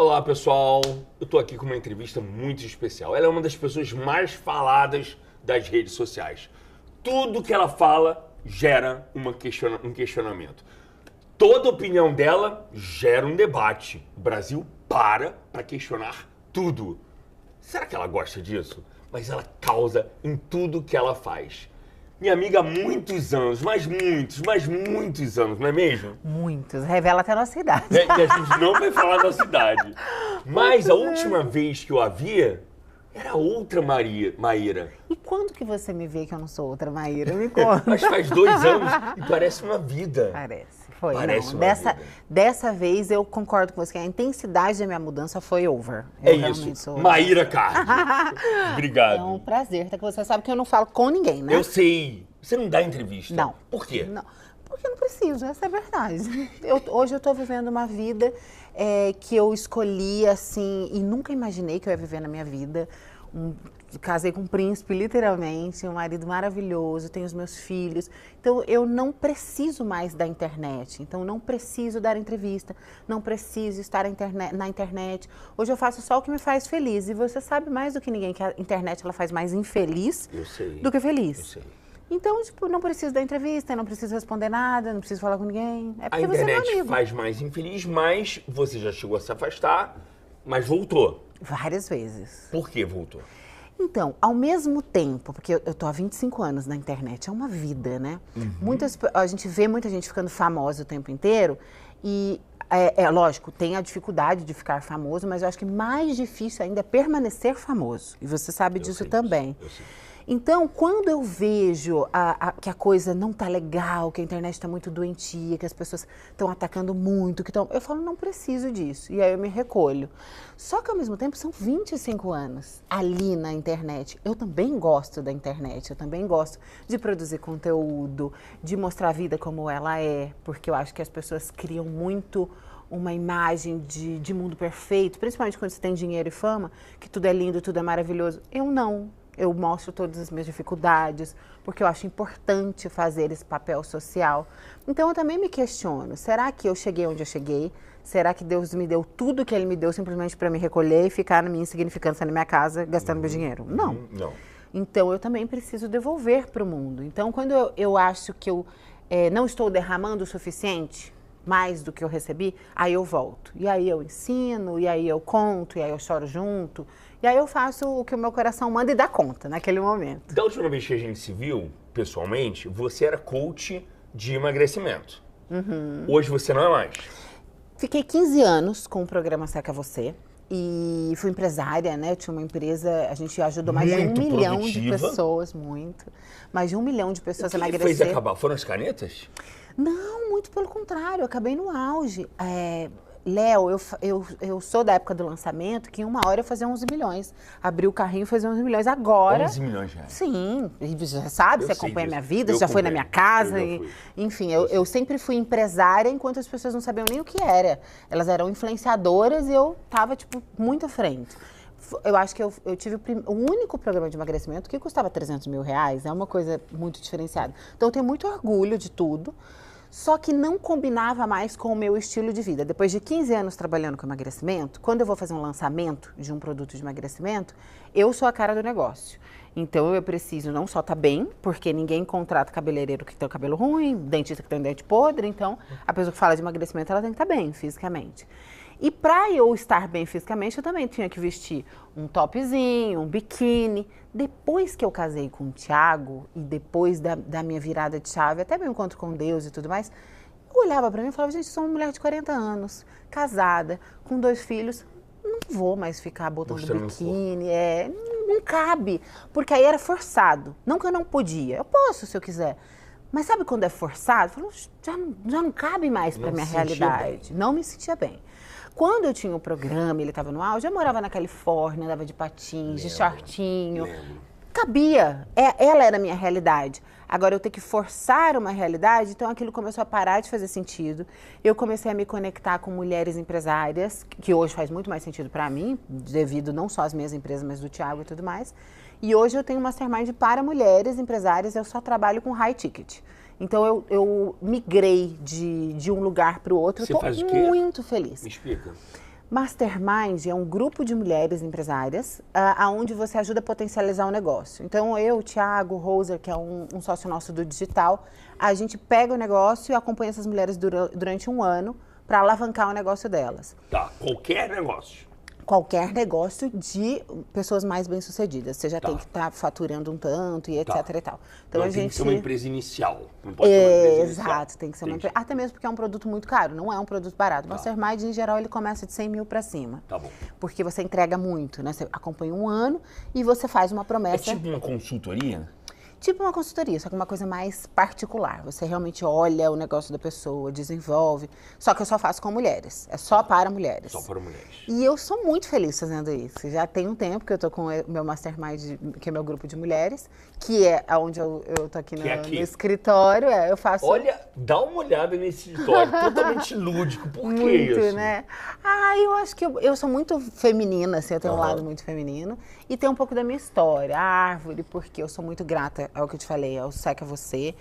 Olá, pessoal. Eu tô aqui com uma entrevista muito especial. Ela é uma das pessoas mais faladas das redes sociais. Tudo que ela fala gera um questionamento. Toda opinião dela gera um debate. O Brasil para questionar tudo. Será que ela gosta disso? Mas ela causa em tudo que ela faz. Minha amiga há muitos anos, mas muitos anos, não é mesmo? Muitos. Revela até a nossa idade. E a gente não vai falar da cidade. Mas a última vez que eu a via, era outra Maíra. E quando que você me vê que eu não sou outra Maíra? Me conta. Mas faz 2 anos e parece uma vida. Parece. Foi. Parece não. uma vida. Dessa vez eu concordo com você que a intensidade da minha mudança foi over. É isso. Maíra Card. Obrigado. É um prazer. Até que você sabe que eu não falo com ninguém, né? Eu sei. Você não dá entrevista. Não. Por quê? Não. Porque eu não preciso, essa é a verdade. Hoje eu estou vivendo uma vida que eu escolhi, assim, e nunca imaginei que eu ia viver na minha vida. Casei com um príncipe, literalmente, um marido maravilhoso, tenho os meus filhos. Então, eu não preciso mais da internet. Então, não preciso dar entrevista, não preciso estar na internet. Hoje eu faço só o que me faz feliz. E você sabe mais do que ninguém que a internet ela faz mais infeliz do que feliz. Eu sei. Então, tipo, não preciso dar entrevista, não preciso responder nada, não preciso falar com ninguém. É porque A você é meu internet amigo. faz mais infeliz, mas você já chegou a se afastar, mas voltou. Várias vezes. Por que voltou? Então, ao mesmo tempo, porque eu tô há 25 anos na internet, é uma vida, né? A gente vê muita gente ficando famosa o tempo inteiro e, lógico, tem a dificuldade de ficar famoso, mas eu acho que mais difícil ainda é permanecer famoso. E você sabe disso também. Eu sei. Então, quando eu vejo que a coisa não tá legal, que a internet está muito doentia, que as pessoas estão atacando muito, eu falo, não preciso disso. E aí eu me recolho. Só que, ao mesmo tempo, são 25 anos ali na internet. Eu também gosto da internet, eu também gosto de produzir conteúdo, de mostrar a vida como ela é, porque eu acho que as pessoas criam muito uma imagem de mundo perfeito, principalmente quando você tem dinheiro e fama, que tudo é lindo, tudo é maravilhoso. Eu não. Eu mostro todas as minhas dificuldades, porque eu acho importante fazer esse papel social. Então, eu também me questiono, será que eu cheguei onde eu cheguei? Será que Deus me deu tudo que Ele me deu simplesmente para me recolher e ficar na minha insignificância na minha casa, gastando meu dinheiro? Não. Não. Então, eu também preciso devolver para o mundo. Então, quando eu acho que eu não estou derramando o suficiente, mais do que eu recebi, aí eu volto. E aí eu ensino, e aí eu conto, e aí eu choro junto. E aí eu faço o que o meu coração manda e dá conta naquele momento. Da última vez que a gente se viu, pessoalmente, você era coach de emagrecimento. Hoje você não é mais. Fiquei 15 anos com o programa Seca Você. E fui empresária, né? Eu tinha uma empresa, a gente ajudou mais de 1 milhão de pessoas, mais de 1 milhão de pessoas a emagrecer. O que fez acabar? Foram as canetas? Não, muito pelo contrário, eu acabei no auge. Léo, eu sou da época do lançamento, que em 1 hora eu fazia 11 milhões. Abri o carrinho e fazia 11 milhões. Agora... 11 milhões já. Sim, e você sabe, você acompanha a minha vida, você já foi na minha casa. Enfim, eu sempre fui empresária enquanto as pessoas não sabiam nem o que era. Elas eram influenciadoras e eu tava, tipo, muito à frente. Eu acho que eu tive o único programa de emagrecimento que custava 300 mil reais, é uma coisa muito diferenciada. Então eu tenho muito orgulho de tudo, só que não combinava mais com o meu estilo de vida. Depois de 15 anos trabalhando com emagrecimento, quando eu vou fazer um lançamento de um produto de emagrecimento, eu sou a cara do negócio. Então eu preciso não só estar bem, porque ninguém contrata cabeleireiro que tem o cabelo ruim, dentista que tem o dente podre, então a pessoa que fala de emagrecimento ela tem que estar bem fisicamente. E para eu estar bem fisicamente, eu também tinha que vestir um topzinho, um biquíni. Depois que eu casei com o Thiago e depois da minha virada de chave, até meu encontro com Deus e tudo mais, eu olhava para mim e falava, gente, eu sou uma mulher de 40 anos, casada, com 2 filhos, não vou mais ficar botando biquíni, não cabe, porque aí era forçado. Não que eu não podia, eu posso se eu quiser. Mas sabe quando é forçado? Eu falo, já não cabe mais para minha realidade. Não me sentia bem. Quando eu tinha o programa, ele estava no auge, eu morava na Califórnia, andava de patins, de shortinho. Cabia. Ela era a minha realidade. Agora, eu ter que forçar uma realidade, então aquilo começou a parar de fazer sentido. Eu comecei a me conectar com mulheres empresárias, que hoje faz muito mais sentido para mim, devido não só às minhas empresas, mas do Thiago e tudo mais. E hoje eu tenho uma mastermind para mulheres empresárias, eu só trabalho com high ticket. Então eu migrei de um lugar para o outro. Você Estou faz o quê? muito feliz. Me explica. Mastermind é um grupo de mulheres empresárias onde você ajuda a potencializar o negócio. Então, eu, o Thiago, o Roser, que é um sócio nosso do digital, a gente pega o negócio e acompanha essas mulheres durante um ano para alavancar o negócio delas. Tá, qualquer negócio. Qualquer negócio de pessoas mais bem-sucedidas. Você já tem que estar faturando um tanto e etc e tal. Então, tem que ser uma empresa inicial. Não pode ser uma empresa inicial. Exato, tem que ser uma empresa. Até mesmo porque é um produto muito caro, não é um produto barato. O Mastermind, em geral, ele começa de 100 mil para cima. Tá bom. Porque você entrega muito, né? Você acompanha um ano e você faz uma promessa. É tipo uma consultoria? Tipo uma consultoria, só que uma coisa mais particular. Você realmente olha o negócio da pessoa, desenvolve. Só que eu só faço com mulheres. É só para mulheres. Só para mulheres. E eu sou muito feliz fazendo isso. Já tem um tempo que eu tô com o meu Mastermind, que é meu grupo de mulheres, que é onde eu tô aqui no escritório. Eu faço... Olha, dá uma olhada nesse escritório, totalmente lúdico. Por que isso? Muito, né? Eu acho que eu sou muito feminina, assim, eu tenho um lado muito feminino. E tem um pouco da minha história, a árvore, porque eu sou muito grata ao que eu te falei, ao Seca Você.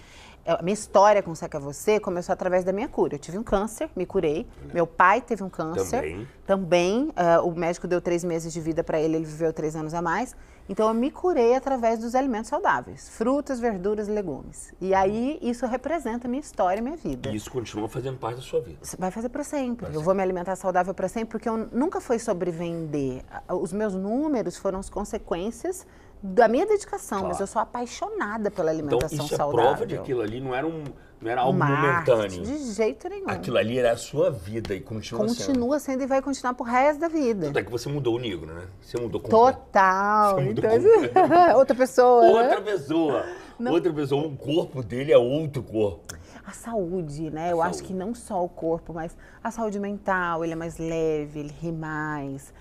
A minha história com o Seca Você começou através da minha cura. Eu tive um câncer, me curei. Meu pai teve um câncer. Também. O médico deu 3 meses de vida para ele, ele viveu 3 anos a mais. Então, eu me curei através dos alimentos saudáveis. Frutas, verduras e legumes. E aí, isso representa a minha história e minha vida. E isso continua fazendo parte da sua vida. Vai fazer para sempre. Eu vou me alimentar saudável para sempre, porque eu nunca foi sobre vender. Os meus números foram as consequências da minha dedicação, mas eu sou apaixonada pela alimentação saudável. Então, isso é prova de que aquilo ali não era algo momentâneo. De jeito nenhum. Aquilo ali era a sua vida e continua sendo. Continua sendo e vai continuar pro resto da vida. Tanto é que você mudou o negro, né? Você mudou Total. Você mudou outra pessoa. Outra pessoa. Não. Outra pessoa. O corpo dele é outro corpo. A saúde, né? Eu acho que não só o corpo, mas a saúde mental, ele é mais leve, ele ri mais.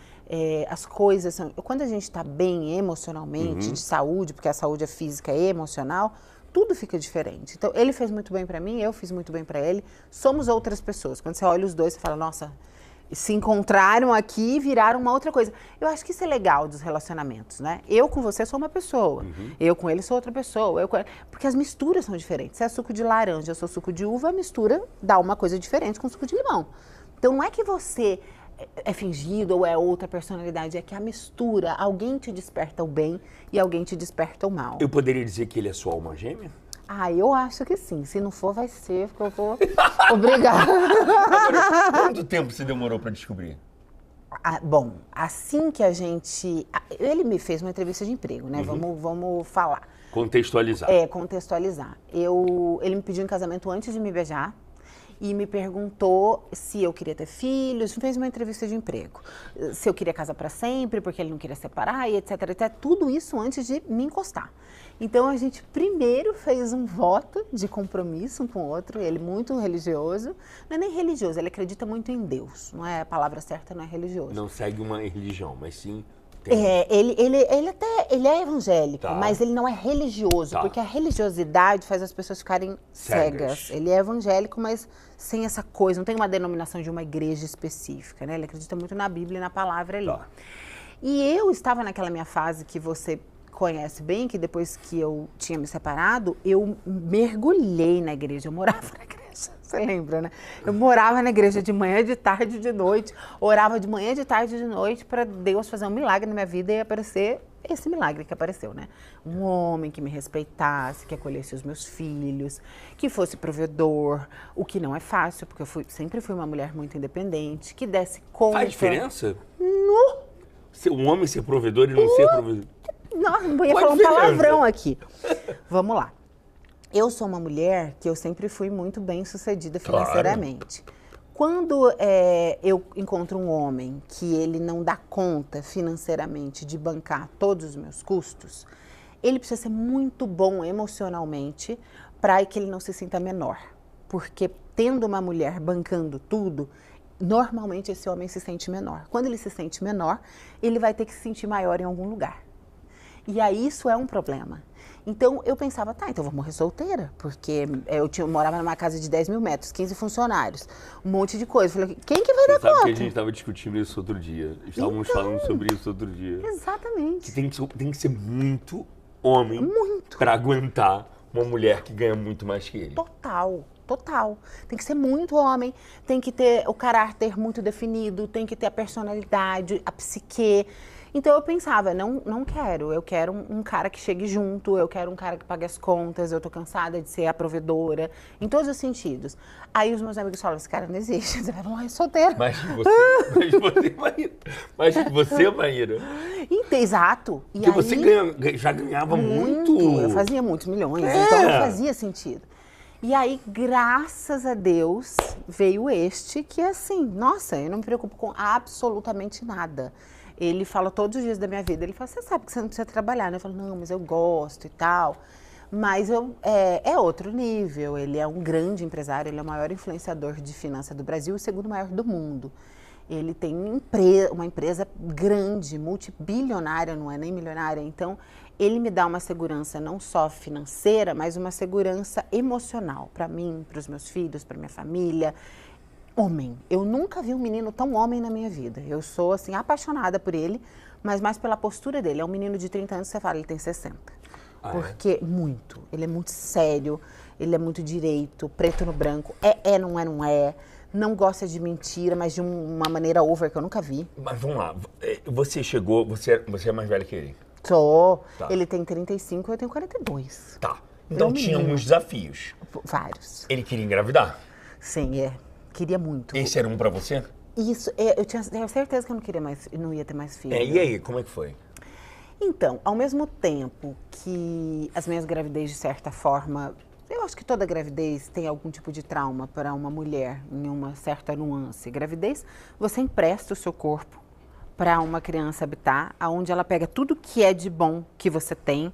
As coisas são... Quando a gente está bem emocionalmente, de saúde, porque a saúde é física e emocional, tudo fica diferente. Então, ele fez muito bem para mim, eu fiz muito bem para ele. Somos outras pessoas. Quando você olha os dois, você fala, nossa, se encontraram aqui e viraram uma outra coisa. Eu acho que isso é legal dos relacionamentos, né? Eu com você sou uma pessoa, eu com ele sou outra pessoa. Porque as misturas são diferentes. Se é suco de laranja, eu sou suco de uva, a mistura dá uma coisa diferente com suco de limão. Então, não é que você... é fingido ou é outra personalidade, é que a mistura, alguém te desperta o bem e alguém te desperta o mal. Eu poderia dizer que ele é sua alma gêmea? Eu acho que sim. Se não for, vai ser, porque eu vou obrigar. Agora, quanto tempo você demorou para descobrir? Bom, assim que a gente... Ele me fez uma entrevista de emprego, né? Vamos falar. Contextualizar. Contextualizar. Ele me pediu em casamento antes de me beijar. E me perguntou se eu queria ter filhos, fez uma entrevista de emprego. Se eu queria casar para sempre, porque ele não queria separar, e etc, etc. Tudo isso antes de me encostar. Então, a gente primeiro fez um voto de compromisso um com o outro. Ele muito religioso. Não é nem religioso, ele acredita muito em Deus. Não é a palavra certa, não é religioso. Não segue uma religião, mas sim... Ele é evangélico, mas ele não é religioso, porque a religiosidade faz as pessoas ficarem cegas. Ele é evangélico, mas sem essa coisa, não tem uma denominação de uma igreja específica, né? Ele acredita muito na Bíblia e na palavra ali. E eu estava naquela minha fase que você conhece bem, que depois que eu tinha me separado, eu mergulhei na igreja, eu morava na igreja. Você lembra, né? Eu morava na igreja de manhã, de tarde, de noite. Orava de manhã, de tarde, de noite para Deus fazer um milagre na minha vida e aparecer esse milagre que apareceu, né? Um homem que me respeitasse, que acolhesse os meus filhos, que fosse provedor, o que não é fácil, porque eu sempre fui uma mulher muito independente, que desse conta. Faz diferença? Um homem ser provedor e não ser provedor? Nossa, não ia falar um palavrão aqui. Vamos lá. Eu sou uma mulher que eu sempre fui muito bem sucedida financeiramente. Quando eu encontro um homem que ele não dá conta financeiramente de bancar todos os meus custos, ele precisa ser muito bom emocionalmente para que ele não se sinta menor. Porque tendo uma mulher bancando tudo, normalmente esse homem se sente menor. Quando ele se sente menor, ele vai ter que se sentir maior em algum lugar. E aí isso é um problema. Então, eu pensava, então vou morrer solteira, porque eu morava numa casa de 10 mil metros, 15 funcionários, um monte de coisa. Falei, quem que vai dar conta? Sabe que a gente estava discutindo isso outro dia, estávamos falando sobre isso outro dia. Exatamente. Que tem que ser muito homem para aguentar uma mulher que ganha muito mais que ele. Total. total. Tem que ser muito homem, tem que ter o caráter muito definido, tem que ter a personalidade, a psique. Então eu pensava, não quero, eu quero um cara que chegue junto, eu quero um cara que pague as contas, eu tô cansada de ser a provedora, em todos os sentidos. Aí os meus amigos falam, esse cara não existe, você vai falar, é solteiro. Mas você, Maíra. Exato. E porque aí, você já ganhava muito. Eu fazia muitos milhões, então não fazia sentido. E aí, graças a Deus, veio este que assim, nossa, eu não me preocupo com absolutamente nada. Ele fala todos os dias da minha vida, ele fala, você sabe que você não precisa trabalhar, né? Eu falo, não, mas eu gosto e tal. Mas é outro nível, ele é um grande empresário, ele é o maior influenciador de finanças do Brasil e o segundo maior do mundo. Ele tem uma empresa grande, multibilionária, não é nem milionária, então ele me dá uma segurança não só financeira, mas uma segurança emocional para mim, para os meus filhos, para minha família. Homem. Eu nunca vi um menino tão homem na minha vida. Eu sou, assim, apaixonada por ele, mas mais pela postura dele. É um menino de 30 anos, você fala, ele tem 60. Porque, muito. Ele é muito sério, ele é muito direito, preto no branco. Não é. Não gosta de mentira, mas de uma maneira over que eu nunca vi. Mas vamos lá. Você chegou, você é mais velho que ele? Sou. Tá. Ele tem 35, eu tenho 42. Tá. Então tinha alguns desafios. Vários. Ele queria engravidar? Sim, queria muito. Esse era um pra você? Isso, eu tinha certeza que eu não ia ter mais filhos. E aí, como é que foi? Então, ao mesmo tempo que as minhas gravidez, de certa forma, eu acho que toda gravidez tem algum tipo de trauma para uma mulher, em uma certa nuance. Gravidez, você empresta o seu corpo para uma criança habitar, onde ela pega tudo que é de bom que você tem,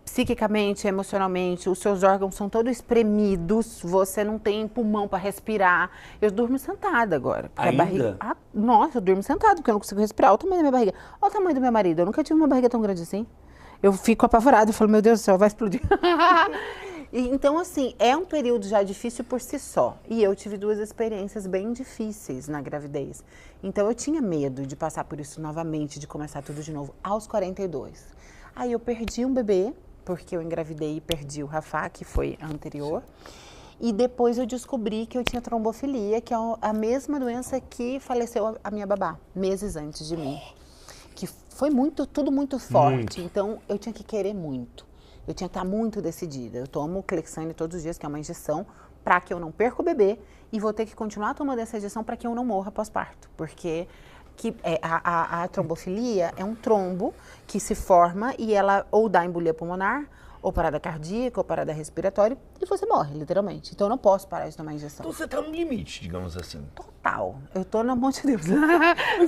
psiquicamente, emocionalmente, os seus órgãos são todos espremidos, você não tem pulmão para respirar. Eu durmo sentada agora. Ainda? A barriga... nossa, eu durmo sentada, porque eu não consigo respirar. Olha o tamanho da minha barriga. Olha o tamanho do meu marido. Eu nunca tive uma barriga tão grande assim. Eu fico apavorada, eu falo, meu Deus do céu, vai explodir. Então, assim, é um período já difícil por si só. E eu tive 2 experiências bem difíceis na gravidez. Então, eu tinha medo de passar por isso novamente, de começar tudo de novo, aos 42. Aí eu perdi um bebê, porque eu engravidei e perdi o Rafa, que foi a anterior. E depois eu descobri que eu tinha trombofilia, que é a mesma doença que faleceu a minha babá, meses antes de mim. Que foi tudo muito forte, então eu tinha que querer muito. Eu tinha que estar muito decidida. Eu tomo Clexane todos os dias, que é uma injeção, para que eu não perca o bebê, e vou ter que continuar tomando essa injeção para que eu não morra pós-parto, porque a trombofilia é um trombo que se forma e ela ou dá embolia pulmonar, ou parada cardíaca, ou parada respiratória, e você morre, literalmente. Então eu não posso parar de tomar injeção. Então você tá no limite, digamos assim. Total. Eu tô na mão de Deus.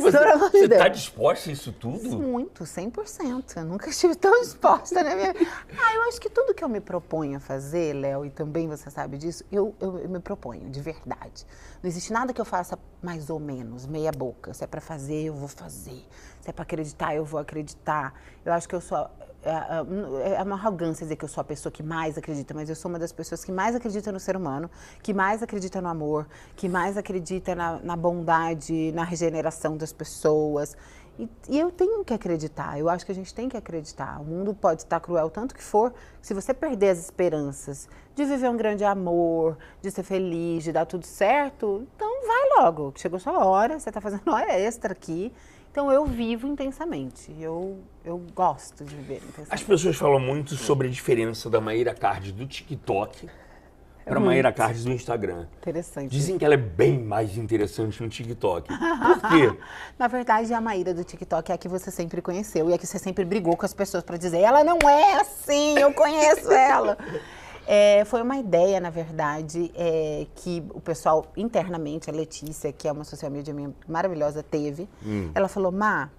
Você tá disposta a isso tudo? Muito, 100%. Eu nunca estive tão disposta na minha vida. Eu acho que tudo que eu me proponho a fazer, Léo, e também você sabe disso, eu me proponho, de verdade. Não existe nada que eu faça mais ou menos, meia boca. Se é pra fazer, eu vou fazer. Se é pra acreditar, eu vou acreditar. Eu acho que eu sou... É uma arrogância dizer que eu sou a pessoa que mais acredita, mas eu sou uma das pessoas que mais acredita no ser humano, que mais acredita no amor, que mais acredita na bondade, na regeneração das pessoas. E eu tenho que acreditar, eu acho que a gente tem que acreditar. O mundo pode estar cruel tanto que for, se você perder as esperanças de viver um grande amor, de ser feliz, de dar tudo certo, então vai logo, chegou sua hora, você está fazendo hora extra aqui. Então, eu vivo intensamente. Eu gosto de viver intensamente. As pessoas falam muito sobre a diferença da Maíra Card do TikTok para a Maíra Card do Instagram. Interessante. Dizem que ela é bem mais interessante no TikTok. Por quê? Na verdade, a Maíra do TikTok é a que você sempre conheceu e a que você sempre brigou com as pessoas para dizer, ela não é assim, eu conheço ela. Foi uma ideia, na verdade, que o pessoal internamente, a Letícia, que é uma social media maravilhosa, teve. Ela falou, Má,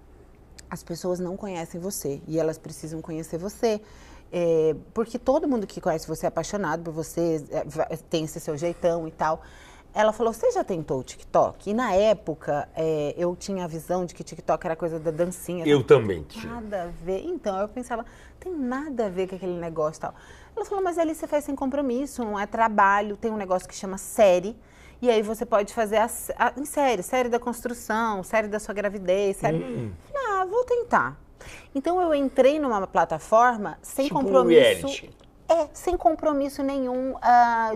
as pessoas não conhecem você e elas precisam conhecer você. Porque todo mundo que conhece você é apaixonado por você, tem esse seu jeitão e tal. Ela falou, você já tentou o TikTok? E na época, eu tinha a visão de que TikTok era coisa da dancinha. Eu também tinha. Nada a ver. Então, eu pensava, tem nada a ver com aquele negócio e tal. Ela falou, mas ali você faz sem compromisso, não é trabalho, tem um negócio que chama série. E aí você pode fazer em série da construção, série da sua gravidez, série... Vou tentar. Então, eu entrei numa plataforma sem tipo compromisso. Reality. sem compromisso nenhum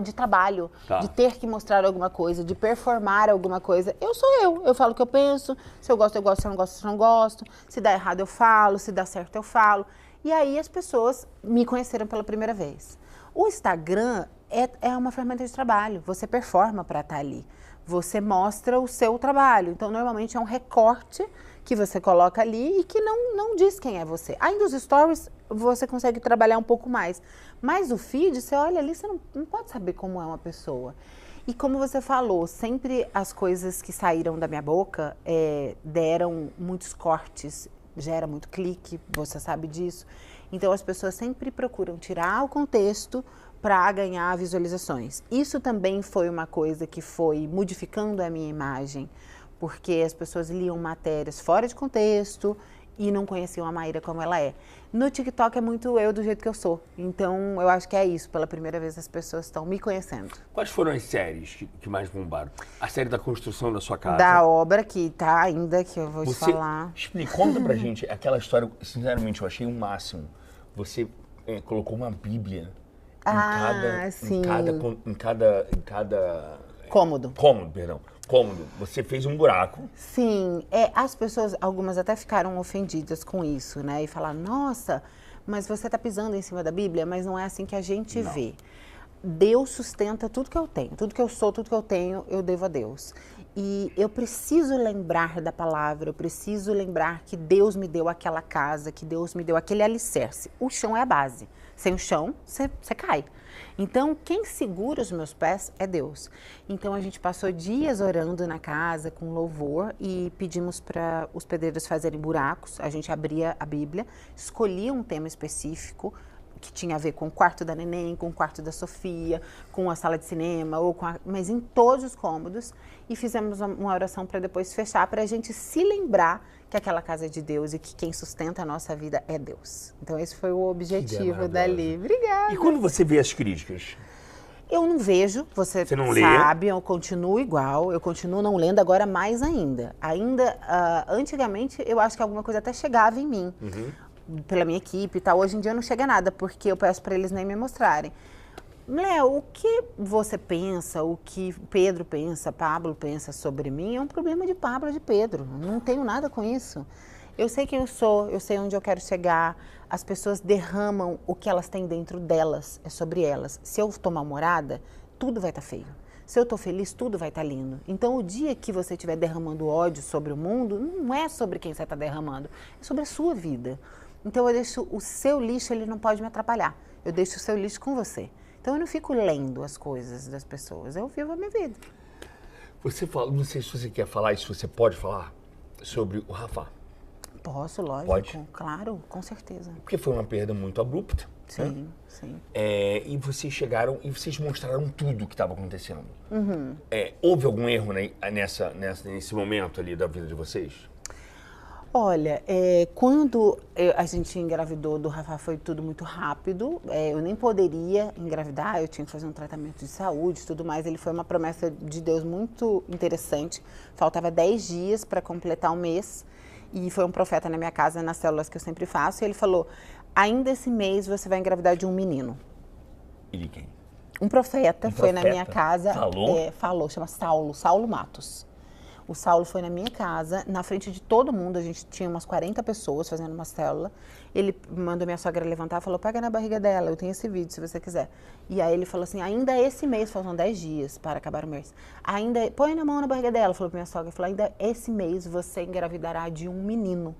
de trabalho, de ter que mostrar alguma coisa, de performar alguma coisa. Eu sou eu falo o que eu penso, se eu gosto, eu gosto, se eu não gosto, eu não gosto, se dá errado eu falo, se dá certo eu falo. E aí as pessoas me conheceram pela primeira vez. O Instagram é uma ferramenta de trabalho, você performa para estar ali, você mostra o seu trabalho. Então, normalmente é um recorte que você coloca ali e que não diz quem é você. Ainda os stories, você consegue trabalhar um pouco mais. Mas o feed, você olha ali, você não pode saber como é uma pessoa. E como você falou, sempre as coisas que saíram da minha boca deram muitos cortes, gera muito clique, você sabe disso. Então, as pessoas sempre procuram tirar o contexto para ganhar visualizações. Isso também foi uma coisa que foi modificando a minha imagem, porque as pessoas liam matérias fora de contexto e não conheciam a Maíra como ela é. No TikTok é muito eu do jeito que eu sou. Então, eu acho que é isso. Pela primeira vez as pessoas estão me conhecendo. Quais foram as séries que mais bombaram? A série da construção da sua casa? Da obra que tá ainda, que eu vou te falar. Conta pra gente aquela história, sinceramente, eu achei o máximo. Você colocou uma Bíblia em cada cômodo. Cômodo. Você fez um buraco. Sim, as pessoas, algumas até ficaram ofendidas com isso, né? E falaram, nossa, mas você tá pisando em cima da Bíblia, mas não é assim que a gente vê. Deus sustenta tudo que eu tenho, tudo que eu sou, tudo que eu tenho, eu devo a Deus. E eu preciso lembrar da palavra, eu preciso lembrar que Deus me deu aquela casa, que Deus me deu aquele alicerce. O chão é a base. Sem o chão, você cai. Então, quem segura os meus pés é Deus. Então, a gente passou dias orando na casa com louvor e pedimos para os pedreiros fazerem buracos. A gente abria a Bíblia, escolhia um tema específico que tinha a ver com o quarto da neném, com o quarto da Sofia, com a sala de cinema, mas em todos os cômodos. E fizemos uma oração para depois fechar, para a gente se lembrar que aquela casa é de Deus e que quem sustenta a nossa vida é Deus. Então esse foi o objetivo dali. Obrigada. E quando você vê as críticas? Eu não vejo, você não sabe, lê? Eu continuo igual, eu continuo não lendo, agora mais ainda. Antigamente, eu acho que alguma coisa até chegava em mim, pela minha equipe e tal. Hoje em dia não chega nada, porque eu peço para eles nem me mostrarem. Léo, o que você pensa, o que Pedro pensa, Pablo pensa sobre mim, é um problema de Pablo e de Pedro. Não tenho nada com isso. Eu sei quem eu sou, eu sei onde eu quero chegar. As pessoas derramam o que elas têm dentro delas, é sobre elas. Se eu estou mal-humorada, tudo vai estar feio. Se eu estou feliz, tudo vai estar lindo. Então, o dia que você estiver derramando ódio sobre o mundo, não é sobre quem você está derramando, é sobre a sua vida. Então, eu deixo o seu lixo, ele não pode me atrapalhar. Eu deixo o seu lixo com você. Então, eu não fico lendo as coisas das pessoas, eu vivo a minha vida. Você fala, não sei se você quer falar isso, você pode falar sobre o Rafa? Posso, lógico. Pode? Claro, com certeza. Porque foi uma perda muito abrupta. Sim, né? Sim. E vocês chegaram e vocês mostraram tudo o que estava acontecendo. Houve algum erro nesse momento ali da vida de vocês? Olha, quando a gente engravidou do Rafa foi tudo muito rápido, eu nem poderia engravidar, eu tinha que fazer um tratamento de saúde e tudo mais. Ele foi uma promessa de Deus muito interessante, faltava 10 dias para completar um mês e foi um profeta na minha casa, nas células que eu sempre faço, e ele falou, ainda esse mês você vai engravidar de um menino. E de quem? Um profeta foi na minha casa. Falou? Falou, chama Saulo Matos. O Saulo foi na minha casa, na frente de todo mundo, a gente tinha umas 40 pessoas fazendo uma célula. Ele mandou minha sogra levantar e falou, pega na barriga dela, eu tenho esse vídeo se você quiser. E aí ele falou assim, ainda esse mês, faltam 10 dias para acabar o mês. Põe na mão na barriga dela, falou pra minha sogra, falou, ainda esse mês você engravidará de um menino.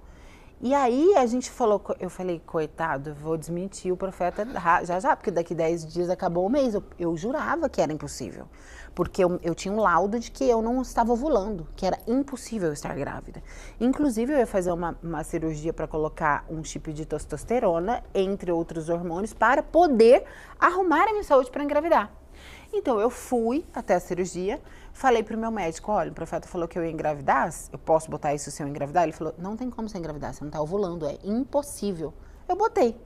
E aí a gente falou, eu falei, coitado, vou desmentir o profeta já, porque daqui 10 dias acabou o mês. Eu jurava que era impossível, porque eu tinha um laudo de que eu não estava ovulando, que era impossível estar grávida. Inclusive eu ia fazer uma cirurgia para colocar um chip de testosterona, entre outros hormônios, para poder arrumar a minha saúde para engravidar. Então, eu fui até a cirurgia, falei pro meu médico, olha, o profeta falou que eu ia engravidar, eu posso botar isso se eu engravidar? Ele falou, não tem como você engravidar, você não tá ovulando, é impossível. Eu botei.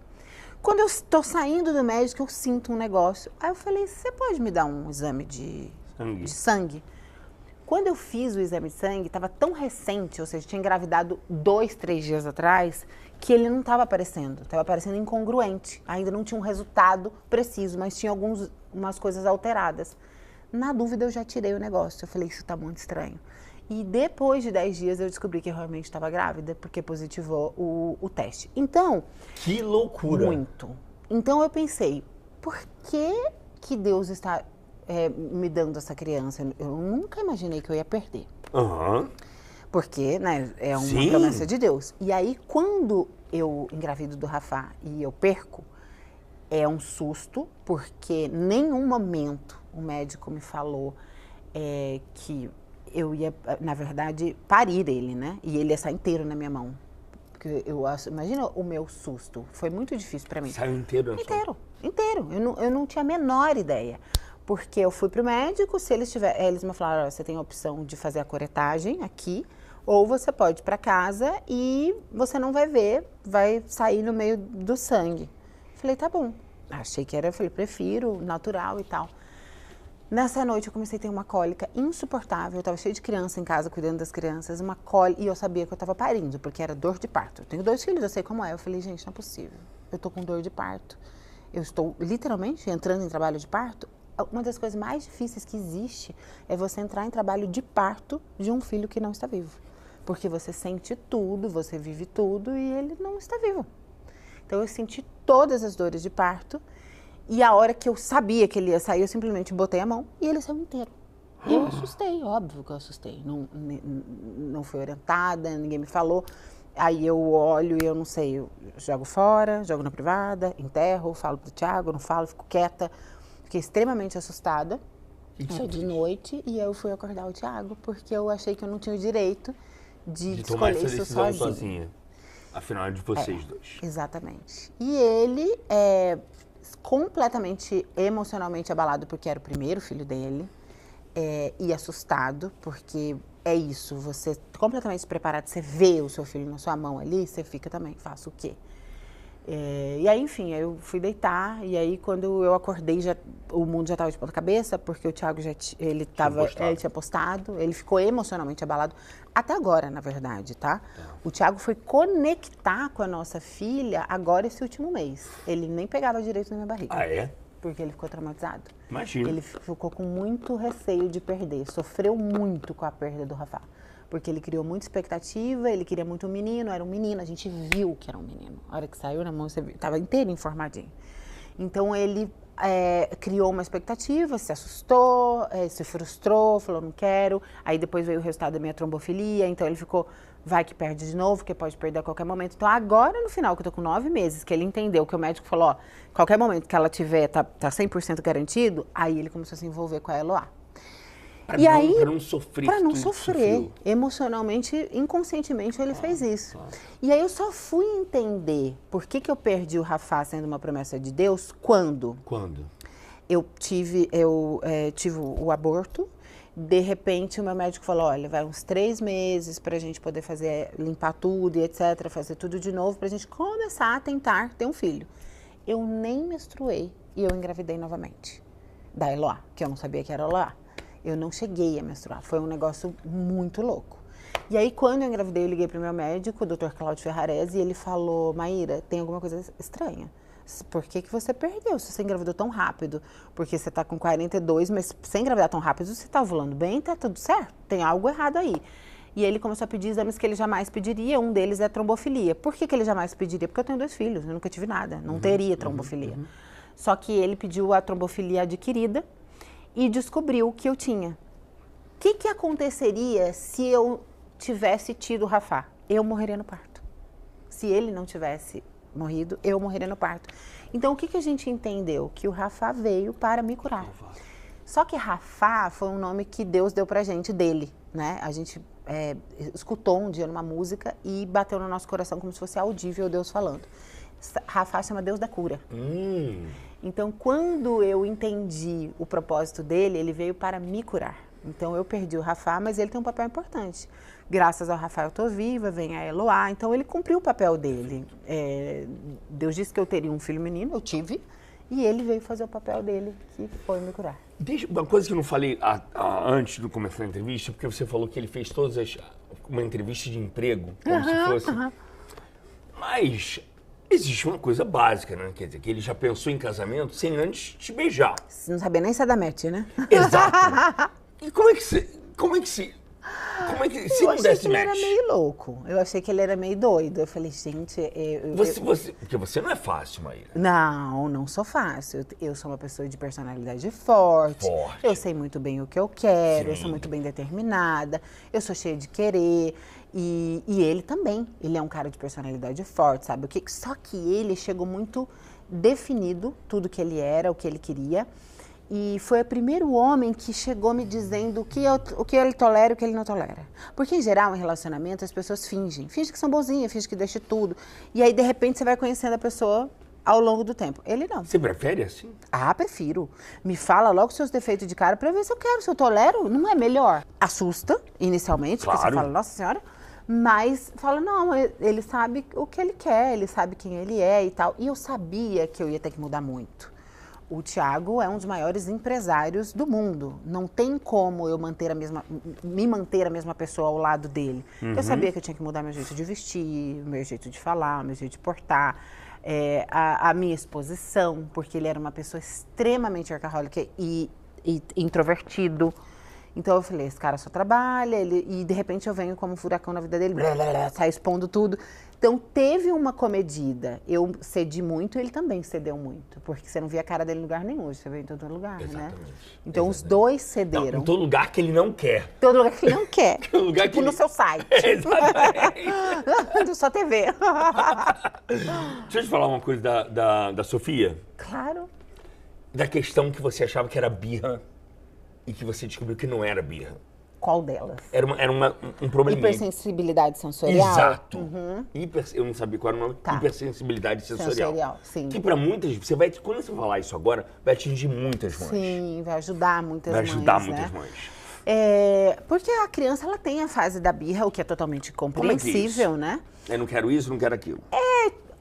Quando eu estou saindo do médico, eu sinto um negócio. Aí eu falei, você pode me dar um exame de sangue? Quando eu fiz o exame de sangue, estava tão recente, ou seja, tinha engravidado 2, 3 dias atrás, que ele não estava aparecendo. Estava aparecendo incongruente. Ainda não tinha um resultado preciso, mas tinha umas coisas alteradas. Na dúvida, eu já tirei o negócio. Eu falei, isso está muito estranho. E depois de 10 dias, eu descobri que eu realmente estava grávida, porque positivou o teste. Então... Que loucura! Muito. Então, eu pensei, por que Deus está me dando essa criança? Eu nunca imaginei que eu ia perder. Aham. Porque, né, é uma Sim. promessa de Deus. E aí, quando eu engravido do Rafa e eu perco, é um susto, porque nenhum momento o médico me falou que eu ia, na verdade, parir ele, né? E ele ia sair inteiro na minha mão. Porque imagina o meu susto. Foi muito difícil para mim. Saiu inteiro? Inteiro. Eu não tinha a menor ideia. Porque eu fui pro médico, se eles me falaram, você tem a opção de fazer a curetagem aqui, ou você pode ir para casa e você não vai ver, vai sair no meio do sangue. Falei, tá bom. Achei que era, falei, prefiro natural e tal. Nessa noite eu comecei a ter uma cólica insuportável, eu tava cheia de criança em casa, cuidando das crianças, uma cólica, e eu sabia que eu tava parindo, porque era dor de parto. Eu tenho 2 filhos, eu sei como é. Eu falei, gente, não é possível. Eu tô com dor de parto. Eu estou literalmente entrando em trabalho de parto. Uma das coisas mais difíceis que existe é você entrar em trabalho de parto de um filho que não está vivo. Porque você sente tudo, você vive tudo e ele não está vivo. Então eu senti todas as dores de parto e a hora que eu sabia que ele ia sair, eu simplesmente botei a mão e ele saiu inteiro. Eu assustei, óbvio que eu assustei. Não fui orientada, ninguém me falou. Aí eu olho e eu não sei, eu jogo fora, jogo na privada, enterro, falo pro Thiago, não falo, fico quieta. Fiquei extremamente assustada. Era de noite e eu fui acordar o Thiago porque eu achei que eu não tinha o direito de tomar escolher essa isso decisão sozinha. sozinha. Afinal, é de vocês dois. Exatamente. E ele é completamente emocionalmente abalado porque era o primeiro filho dele e assustado porque é isso, você completamente despreparado, você vê o seu filho na sua mão ali, você fica também, faço o quê? E aí, enfim, eu fui deitar e aí quando eu acordei, o mundo já estava de ponta cabeça, porque o Thiago ele tinha postado, ele ficou emocionalmente abalado, até agora, na verdade, tá? O Thiago foi conectar com a nossa filha agora esse último mês. Ele nem pegava direito na minha barriga. Ah, é? Porque ele ficou traumatizado. Imagina. Ele ficou com muito receio de perder, sofreu muito com a perda do Rafa. Porque ele criou muita expectativa, ele queria muito um menino, era um menino, a gente viu que era um menino. A hora que saiu na mão, você viu, estava inteiro informadinho. Então ele criou uma expectativa, se assustou, se frustrou, falou não quero. Aí depois veio o resultado da minha trombofilia, então ele ficou, vai que perde de novo, que pode perder a qualquer momento. Então agora no final, que eu tô com 9 meses, que ele entendeu que o médico falou, ó, qualquer momento que ela tiver, tá 100% garantido, aí ele começou a se envolver com a Eloá. Para não sofrer. Para não sofrer. Emocionalmente, inconscientemente, ele fez isso. E aí eu só fui entender por que eu perdi o Rafa sendo uma promessa de Deus quando? Quando? Eu tive o aborto. De repente, o meu médico falou, olha, vai uns 3 meses para a gente poder limpar tudo e etc, fazer tudo de novo, para a gente começar a tentar ter um filho. Eu nem menstruei e eu engravidei novamente. Da Eloá, que eu não sabia que era Eloá. Eu não cheguei a menstruar, foi um negócio muito louco. E aí, quando eu engravidei, eu liguei pro meu médico, o Dr. Cláudio Ferrarese, e ele falou, Maíra, tem alguma coisa estranha. Por que você perdeu se você engravidou tão rápido? Porque você tá com 42, mas sem engravidar tão rápido, você tá ovulando bem, tá tudo certo, tem algo errado aí. E ele começou a pedir exames que ele jamais pediria, um deles é a trombofilia. Por que ele jamais pediria? Porque eu tenho 2 filhos, eu nunca tive nada, não teria trombofilia. Só que ele pediu a trombofilia adquirida, e descobriu que eu tinha. O que aconteceria se eu tivesse tido o Rafa? Eu morreria no parto. Se ele não tivesse morrido, eu morreria no parto. Então, o que a gente entendeu? Que o Rafa veio para me curar. Só que Rafa foi um nome que Deus deu pra gente, dele, né? A gente escutou um dia numa música e bateu no nosso coração como se fosse audível Deus falando. Rafa chama Deus da cura. Então, quando eu entendi o propósito dele, ele veio para me curar. Então, eu perdi o Rafa, mas ele tem um papel importante. Graças ao Rafa, eu estou viva, vem a Eloá. Então, ele cumpriu o papel dele. Deus disse que eu teria um filho menino, eu tive. E ele veio fazer o papel dele, que foi me curar. Uma coisa que eu não falei antes do começo da entrevista, porque você falou que ele fez uma entrevista de emprego, como se fosse... Mas existe uma coisa básica, né? Quer dizer, que ele já pensou em casamento sem antes te beijar. Você não sabia nem se é da Match, né? Exato. E se não desse ele match? Era meio louco. Eu achei que ele era meio doido. Eu falei, gente... Porque você não é fácil, Maíra. Não sou fácil. Eu sou uma pessoa de personalidade forte. Eu sei muito bem o que eu quero. Sim. Eu sou muito bem determinada. Eu sou cheia de querer. E ele também. Ele é um cara de personalidade forte, sabe? Só que ele chegou muito definido, tudo que ele era, o que ele queria. E foi o primeiro homem que chegou me dizendo o que ele tolera e o que ele não tolera. Porque, em geral, em relacionamento, as pessoas fingem. Fingem que são bonzinhas, fingem que deixam tudo. E aí, de repente, você vai conhecendo a pessoa ao longo do tempo. Ele não. Você prefere assim? Ah, prefiro. Me fala logo os seus defeitos de cara pra ver se eu quero, se eu tolero. Não é melhor? Assusta, inicialmente, claro. Porque você fala, nossa senhora... Mas fala, não, ele sabe o que ele quer, ele sabe quem ele é e tal. E eu sabia que eu ia ter que mudar muito. O Thiago é um dos maiores empresários do mundo. Não tem como eu me manter a mesma pessoa ao lado dele. Uhum. Eu sabia que eu tinha que mudar meu jeito de vestir, meu jeito de falar, meu jeito de portar, a minha exposição, porque ele era uma pessoa extremamente workaholic e introvertido. Então eu falei, esse cara só trabalha, e de repente eu venho como um furacão na vida dele, sai expondo tudo. Então teve uma comedida. Eu cedi muito, ele também cedeu muito. Porque você não via a cara dele em lugar nenhum, hoje você vê em todo lugar, exatamente, né? Então os dois cederam. Não, em todo lugar que ele não quer. Todo lugar que ele não quer. Todo lugar tipo que no seu site. Exatamente. Só TV. Deixa eu te falar uma coisa da Sofia. Claro. Da questão que você achava que era birra e que você descobriu que não era birra. Qual delas? Era um problema. Hipersensibilidade sensorial? Exato. Uhum. Eu não sabia qual era o nome. Tá. Hipersensibilidade sensorial. Sim. Que para muitas, quando você falar isso agora, vai atingir muitas mães. Sim, vai ajudar muitas mães. Vai ajudar muitas mães. Porque a criança, ela tem a fase da birra, o que é totalmente compreensível, né? Eu não quero isso, não quero aquilo.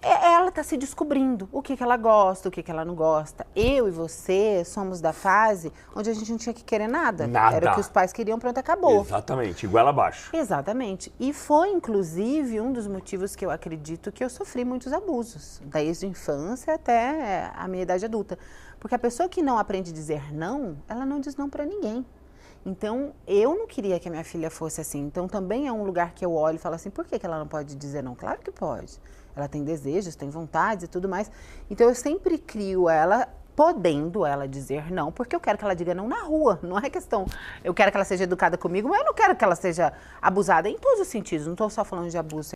Ela está se descobrindo o que ela gosta, o que ela não gosta. Eu e você somos da fase onde a gente não tinha que querer nada. Era o que os pais queriam, pronto, acabou. Exatamente, igual abaixo. Exatamente. E foi, inclusive, um dos motivos que eu acredito que eu sofri muitos abusos, desde a infância até a minha idade adulta. Porque a pessoa que não aprende a dizer não, ela não diz não para ninguém. Então, eu não queria que a minha filha fosse assim. Então, também é um lugar que eu olho e falo assim, por que ela não pode dizer não? Claro que pode. Ela tem desejos, tem vontades e tudo mais. Então, eu sempre crio ela, podendo ela dizer não, porque eu quero que ela diga não na rua. Não é questão, eu quero que ela seja educada comigo, mas eu não quero que ela seja abusada em todos os sentidos. Não estou só falando de abuso,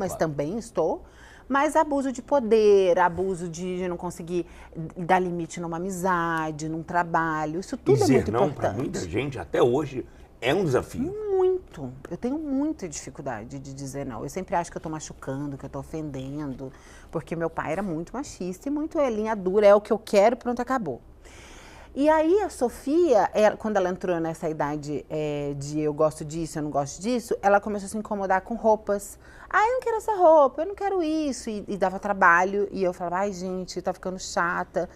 mas claro, também estou. Mas abuso de poder, abuso de não conseguir dar limite numa amizade, num trabalho, isso tudo é muito importante. Para muita gente, até hoje, é um desafio. Muito. Eu tenho muita dificuldade de dizer não. Eu sempre acho que eu estou machucando, que eu estou ofendendo, porque meu pai era muito machista e muito linha dura, é o que eu quero, pronto, acabou. E aí a Sofia, quando ela entrou nessa idade de eu gosto disso, eu não gosto disso, ela começou a se incomodar com roupas. Eu não quero essa roupa, eu não quero isso. E dava trabalho, e eu falava, ai gente, tá ficando chata.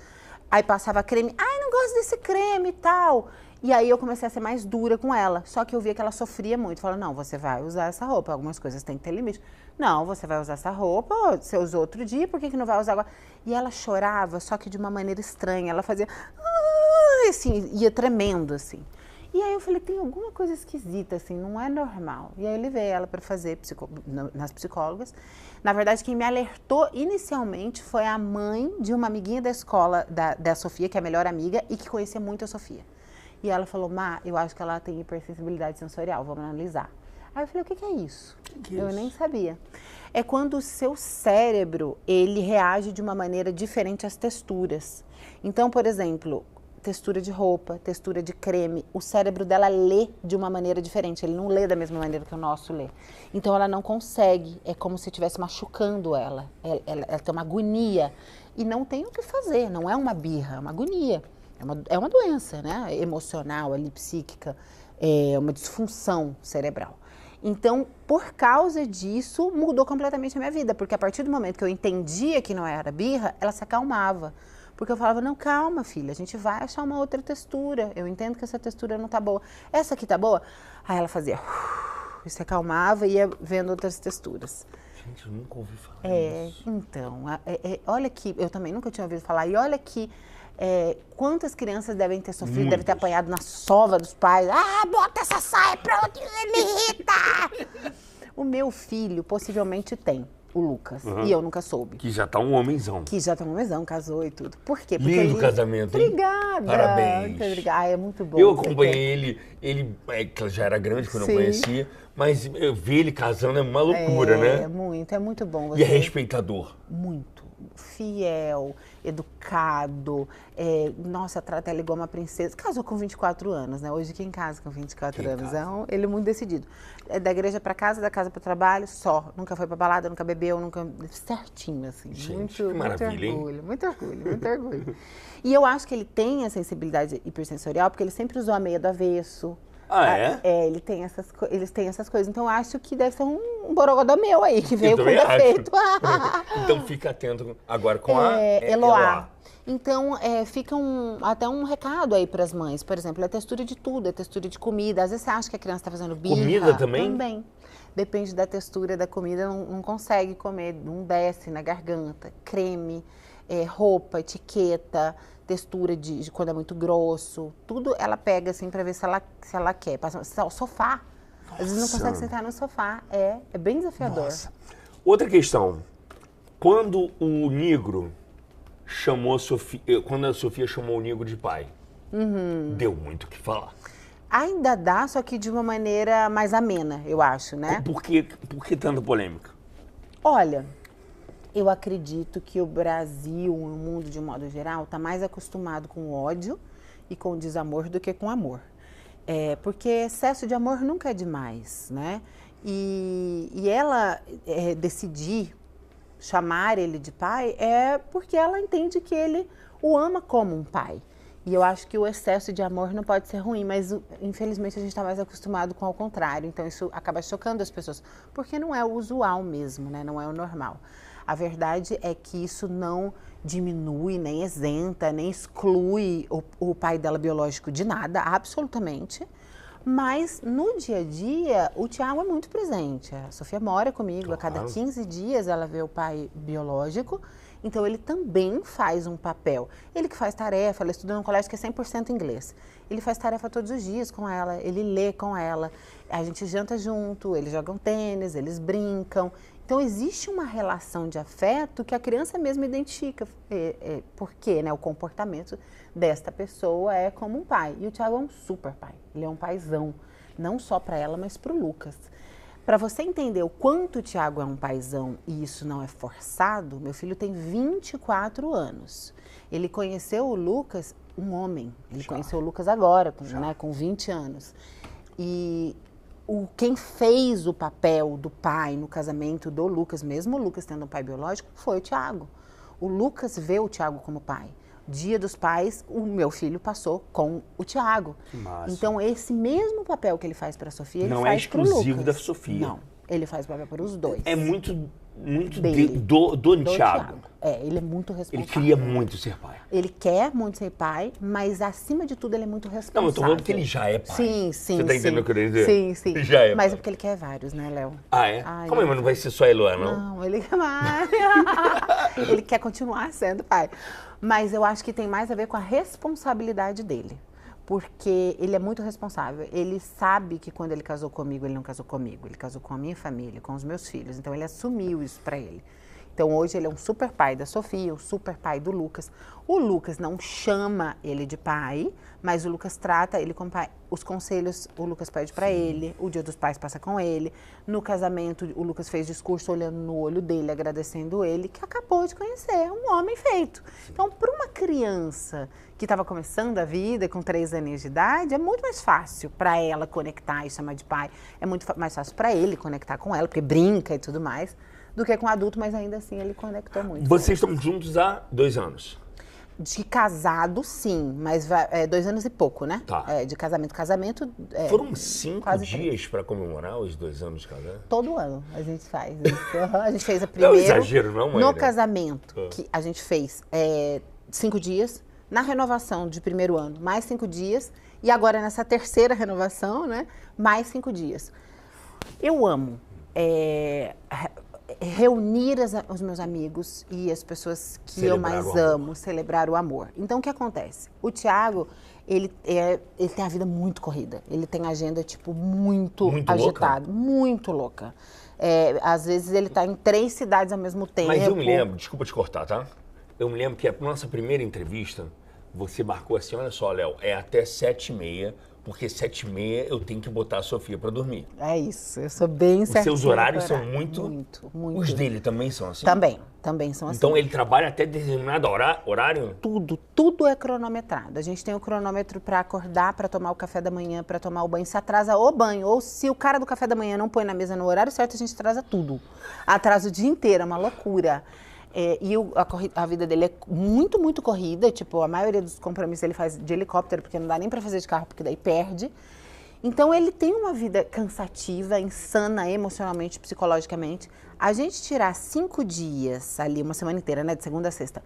Aí passava creme, não gosto desse creme e tal. E aí eu comecei a ser mais dura com ela. Só que eu via que ela sofria muito. Falava, não, você vai usar essa roupa, algumas coisas têm que ter limite. Não, você vai usar essa roupa, você usou outro dia, por que não vai usar agora? E ela chorava, só que de uma maneira estranha. Ela fazia, assim, ia tremendo, assim. E aí eu falei, tem alguma coisa esquisita, assim, não é normal. E aí eu levei ela para fazer nas psicólogas. Na verdade, quem me alertou inicialmente foi a mãe de uma amiguinha da escola, da Sofia, que é a melhor amiga, e que conhecia muito a Sofia. E ela falou, Má, eu acho que ela tem hipersensibilidade sensorial, vamos analisar. Aí eu falei, o que é isso? Eu nem sabia. É quando o seu cérebro, ele reage de uma maneira diferente às texturas. Então, por exemplo, textura de roupa, textura de creme, o cérebro dela lê de uma maneira diferente, ele não lê da mesma maneira que o nosso lê. Então ela não consegue, é como se estivesse machucando ela tem uma agonia e não tem o que fazer, não é uma birra, é uma agonia, é uma doença, né? Emocional, ali, psíquica, é uma disfunção cerebral. Então, por causa disso, mudou completamente a minha vida, porque a partir do momento que eu entendia que não era birra, ela se acalmava. Porque eu falava, não, calma, filha, a gente vai achar uma outra textura. Eu entendo que essa textura não tá boa. Essa aqui tá boa? Aí ela fazia, e se acalmava e ia vendo outras texturas. Gente, eu nunca ouvi falar isso. Então, olha que, eu também nunca tinha ouvido falar, e olha que quantas crianças devem ter sofrido, devem ter apanhado na sova dos pais. Ah, bota essa saia pra onde me irrita! O meu filho possivelmente tem. O Lucas. E eu nunca soube. Que já tá um homenzão. Que já tá um homenzão, casou e tudo. Por quê? Porque lindo casamento, hein? Obrigada. Parabéns. Muito obrigada. É muito bom. Eu acompanhei ele já era grande quando eu conhecia, mas eu vi ele casando é uma loucura, né? É muito bom. E é respeitador. Muito. Fiel, educado, nossa, trata ela igual uma princesa. Casou com 24 anos, né? Hoje quem casa com 24 anos? Ele é muito decidido. É da igreja para casa, da casa para o trabalho, só. Nunca foi para balada, nunca bebeu, nunca... Certinho, assim. Gente, que maravilha, muito orgulho, muito orgulho, muito orgulho. E eu acho que ele tem a sensibilidade hipersensorial, porque ele sempre usou a meia do avesso. Ah, é? Eles têm essas coisas. Então, eu acho que deve ser um borogodó meu aí, que veio com defeito. Então, fica atento agora com a Eloá. Então, fica até um recado aí para as mães. Por exemplo, é textura de tudo, é textura de comida. Às vezes você acha que a criança está fazendo birra. Comida também? Também. Depende da textura da comida, não consegue comer, não desce na garganta. Creme, roupa, etiqueta, textura de quando é muito grosso, tudo ela pega assim para ver se ela quer. Passa, sofá, às vezes não consegue sentar no sofá, é bem desafiador. Nossa. Outra questão, quando o Negro chamou a Sofia, quando a Sofia chamou o Negro de pai, deu muito o que falar. Ainda dá, só que de uma maneira mais amena, eu acho, né? Por que tanta polêmica? Olha, eu acredito que o Brasil, o mundo de um modo geral, está mais acostumado com ódio e com desamor do que com amor. Porque excesso de amor nunca é demais, né? E ela decidir chamar ele de pai é porque ela entende que ele o ama como um pai. E eu acho que o excesso de amor não pode ser ruim, mas infelizmente a gente está mais acostumado com o contrário. Então isso acaba chocando as pessoas, porque não é o usual mesmo, né? Não é o normal. A verdade é que isso não diminui, nem isenta, nem exclui o pai dela biológico de nada, absolutamente. Mas no dia a dia, o Thiago é muito presente. A Sofia mora comigo, a cada 15 dias ela vê o pai biológico. Então ele também faz um papel. Ele que faz tarefa, ela estuda num colégio que é 100% inglês. Ele faz tarefa todos os dias com ela, ele lê com ela, a gente janta junto, eles jogam tênis, eles brincam. Então, existe uma relação de afeto que a criança mesmo identifica, porque o comportamento desta pessoa é como um pai. E o Thiago é um super pai, ele é um paizão, não só para ela, mas para o Lucas. Para você entender o quanto o Thiago é um paizão e isso não é forçado, meu filho tem 24 anos. Ele conheceu o Lucas, um homem, ele conheceu o Lucas agora, com 20 anos. E quem fez o papel do pai no casamento do Lucas, mesmo o Lucas tendo um pai biológico, foi o Thiago. O Lucas vê o Thiago como pai. Dia dos Pais, o meu filho passou com o Thiago. Então, esse mesmo papel que ele faz para a Sofia, ele faz para o Lucas. Não é exclusivo da Sofia. Não, ele faz papel para os dois. É muito do Thiago. Ele é muito responsável. Ele queria muito ser pai. Ele quer muito ser pai, mas acima de tudo ele é muito responsável. Não, eu tô falando que ele já é pai. Sim. Você tá entendendo o que eu queria dizer? Sim. Ele já é mas pai. É porque ele quer vários, né, Léo? Ah, é? Calma aí, mas não vai ser só a Eloá, não? Não, ele quer mais. Ele quer continuar sendo pai. Mas eu acho que tem mais a ver com a responsabilidade dele. Porque ele é muito responsável. Ele sabe que quando ele casou comigo, ele não casou comigo. Ele casou com a minha família, com os meus filhos. Então, ele assumiu isso para ele. Então, hoje, ele é um super pai da Sofia, um super pai do Lucas. O Lucas não chama ele de pai, mas o Lucas trata ele como pai. Os conselhos, o Lucas pede para ele, o Dia dos Pais passa com ele. No casamento, o Lucas fez discurso olhando no olho dele, agradecendo ele, que acabou de conhecer, um homem feito. Então, para uma criança que estava começando a vida, com 3 anos de idade, é muito mais fácil para ela conectar e chamar de pai. É muito mais fácil para ele conectar com ela, porque brinca e tudo mais, do que com o adulto, mas ainda assim ele conectou muito. Vocês estão juntos há 2 anos? De casado, sim, mas 2 anos e pouco, né? Tá. De casamento. Foram 5 dias 3. para comemorar os 2 anos de casamento? Todo ano a gente faz isso. A gente fez a primeira. Não é exagero, não, mãe? No casamento, que a gente fez 5 dias. Na renovação de primeiro ano, mais 5 dias. E agora, nessa terceira renovação, né, mais 5 dias. Eu amo reunir os meus amigos e as pessoas que eu mais amo, celebrar o amor. Então, o que acontece? O Thiago, ele tem a vida muito corrida. Ele tem a agenda, tipo, muito agitada, muito louca. Às vezes, ele está em 3 cidades ao mesmo tempo. Mas eu me lembro, desculpa te cortar, tá? Eu me lembro que a nossa primeira entrevista, você marcou assim, olha só, Léo, é até 7h30, porque 7h30 eu tenho que botar a Sofia para dormir. É isso, eu sou bem certinha. Os seus horários são muito... Muito. Os dele também são assim? Também são assim. Então ele trabalha até determinado horário? Tudo é cronometrado. A gente tem o cronômetro para acordar, para tomar o café da manhã, para tomar o banho. Se atrasa o banho, ou se o cara do café da manhã não põe na mesa no horário certo, a gente atrasa tudo. Atrasa o dia inteiro, é uma loucura. A vida dele é muito, muito corrida. Tipo, a maioria dos compromissos ele faz de helicóptero, porque não dá nem para fazer de carro, porque daí perde. Então, ele tem uma vida cansativa, insana, emocionalmente, psicologicamente. A gente tirar 5 dias ali, uma semana inteira, né, de segunda a sexta,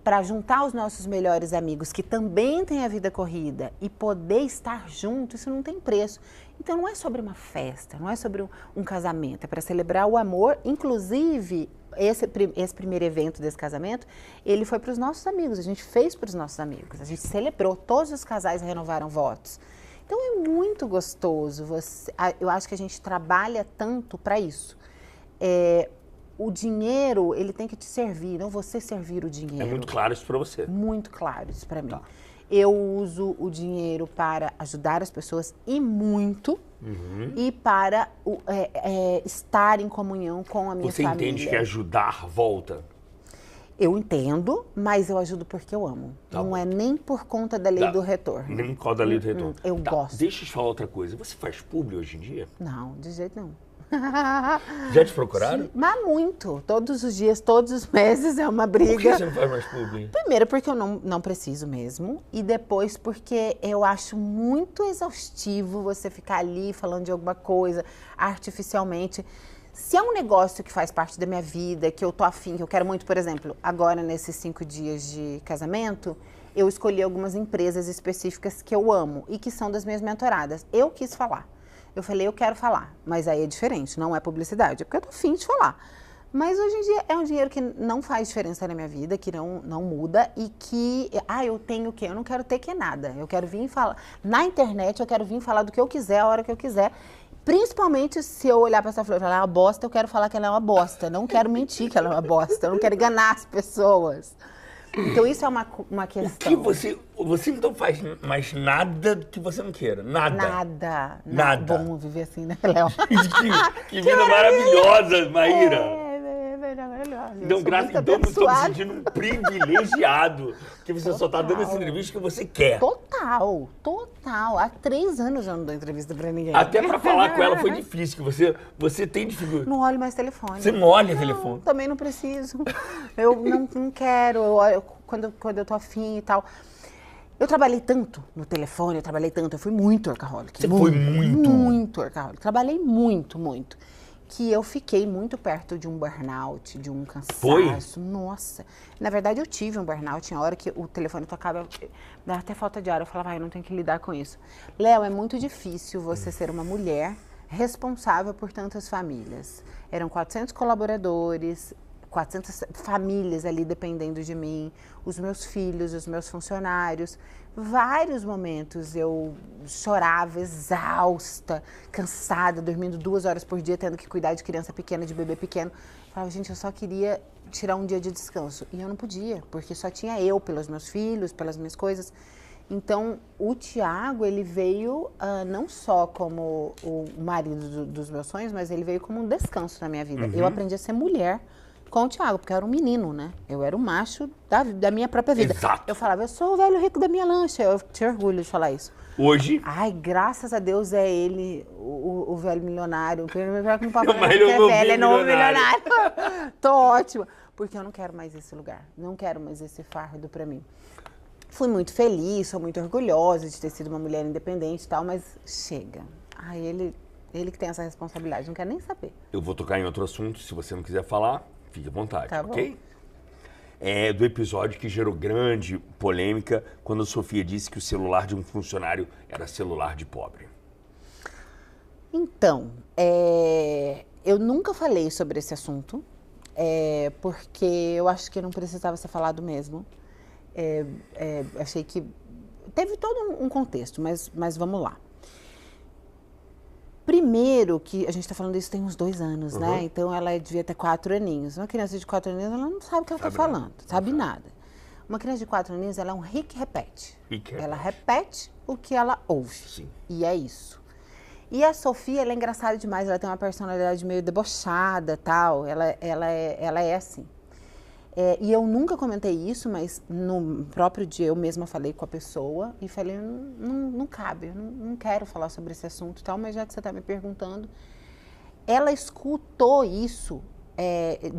para juntar os nossos melhores amigos, que também têm a vida corrida, e poder estar junto, isso não tem preço. Então, não é sobre uma festa, não é sobre um casamento, é para celebrar o amor. Inclusive, esse primeiro evento desse casamento, ele foi para os nossos amigos, a gente fez para os nossos amigos, a gente celebrou, todos os casais renovaram votos. Então, é muito gostoso. Eu acho que a gente trabalha tanto para isso. O dinheiro, ele tem que te servir, não você servir o dinheiro. É muito claro isso para você. Muito claro isso para mim. Tá. Eu uso o dinheiro para ajudar as pessoas e muito, e para estar em comunhão com a minha família. Você entende que ajudar volta? Eu entendo, mas eu ajudo porque eu amo. Tá não bom. É nem por conta da lei do retorno. Nem por causa da lei do retorno. Eu gosto. Deixa eu te falar outra coisa. Você faz publi hoje em dia? Não, de jeito nenhum. Já te procuraram? Mas muito. Todos os dias, todos os meses é uma briga. Por que você não faz mais publi? Primeiro porque eu não preciso mesmo. E depois porque eu acho muito exaustivo você ficar ali falando de alguma coisa artificialmente. Se é um negócio que faz parte da minha vida, que eu tô afim, que eu quero muito, por exemplo, agora nesses 5 dias de casamento, eu escolhi algumas empresas específicas que eu amo e que são das minhas mentoradas. Eu quis falar. Eu falei, eu quero falar, mas aí é diferente, não é publicidade, é porque eu tô afim de falar. Mas hoje em dia é um dinheiro que não faz diferença na minha vida, que não muda e que, eu tenho o quê? Eu não quero ter que nada. Eu quero vir falar, na internet eu quero vir falar do que eu quiser, a hora que eu quiser. Principalmente se eu olhar para essa flor e falar, ela é uma bosta, eu quero falar que ela é uma bosta. Não quero mentir que ela é uma bosta, eu não quero enganar as pessoas. Então isso é uma questão. O que você então faz mais nada que você não queira? Nada. Vamos viver assim, né, Léo? que vida maravilhosa, Maíra. Maravilhosa. Então, eu estou me sentindo um privilegiado, que você só está dando essa entrevista que você quer. Total. Há 3 anos eu não dou entrevista pra ninguém. Até para falar com ela foi difícil, que você tem dificuldade. Não olho mais telefone. Você não olha telefone? Também não preciso. Eu não quero, quando eu tô afim e tal. Eu trabalhei tanto no telefone, eu fui muito workaholic. Você foi muito? Muito workaholic. Trabalhei muito. Que eu fiquei muito perto de um burnout, de um cansaço. Foi? Nossa. Na verdade, eu tive um burnout. Tinha hora que o telefone tocava, dava até falta de ar. Eu falava, eu não tenho que lidar com isso. Léo, é muito difícil você ser uma mulher responsável por tantas famílias. Eram 400 colaboradores, 400 famílias ali dependendo de mim, os meus filhos, os meus funcionários. Vários momentos eu chorava, exausta, cansada, dormindo 2 horas por dia, tendo que cuidar de criança pequena, de bebê pequeno. Eu falava, gente, eu só queria tirar um dia de descanso. E eu não podia, porque só tinha eu, pelos meus filhos, pelas minhas coisas. Então, o Thiago, ele veio não só como o marido dos meus sonhos, mas ele veio como um descanso na minha vida. Eu aprendi a ser mulher com o Thiago, porque eu era um menino, né? Eu era o macho da minha própria vida. Exato. Eu falava, eu sou o velho rico da minha lancha. Eu tinha orgulho de falar isso. Hoje? Ai, graças a Deus é ele, o velho milionário. No papai é novo milionário. Tô ótima. Porque eu não quero mais esse lugar. Não quero mais esse fardo pra mim. Fui muito feliz, sou muito orgulhosa de ter sido uma mulher independente e tal, mas chega. Ai, ele que tem essa responsabilidade, não quero nem saber. Eu vou tocar em outro assunto, se você não quiser falar, fique à vontade, tá bom. Ok? do episódio que gerou grande polêmica quando a Sofia disse que o celular de um funcionário era celular de pobre. Então, eu nunca falei sobre esse assunto, porque eu acho que não precisava ser falado mesmo. Achei que teve todo um contexto, mas vamos lá. Primeiro que a gente está falando isso tem uns 2 anos, né? Então ela devia ter 4 aninhos. Uma criança de 4 aninhos, ela não sabe o que ela está falando, sabe nada. Uma criança de 4 aninhos, ela é um repete. Ela repete o que ela ouve. Sim. E é isso. E a Sofia, ela é engraçada demais, ela tem uma personalidade meio debochada, tal. Ela é assim. E eu nunca comentei isso, mas no próprio dia eu mesma falei com a pessoa e falei, não cabe, eu não quero falar sobre esse assunto e tal, mas já que você está me perguntando, ela escutou isso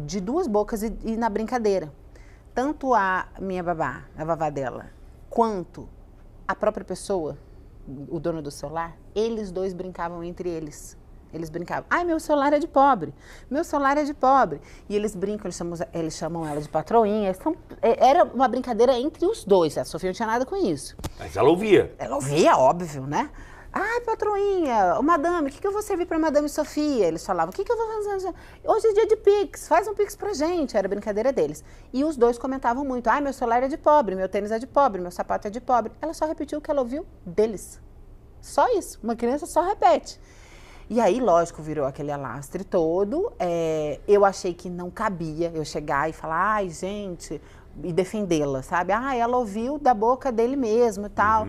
de 2 bocas e na brincadeira. Tanto a minha babá, a vavá dela, quanto a própria pessoa, o dono do celular, eles 2 brincavam entre eles. Eles brincavam, ai, meu celular é de pobre, meu celular é de pobre. E eles brincam, eles chamam ela de patroinha. Era uma brincadeira entre os 2, a Sofia não tinha nada com isso. Mas ela ouvia. Ela ouvia, óbvio, né? Ai, patroinha, madame, o que eu vou servir para madame Sofia? Eles falavam, o que eu vou fazer? Hoje é dia de Pix, faz um Pix pra gente. Era a brincadeira deles. E os 2 comentavam muito, ai, meu celular é de pobre, meu tênis é de pobre, meu sapato é de pobre. Ela só repetiu o que ela ouviu deles. Só isso, uma criança só repete. E aí, lógico, virou aquele alastre todo. Eu achei que não cabia eu chegar e falar, ai, gente, e defendê-la, sabe? Ah, ela ouviu da boca dele mesmo e tal.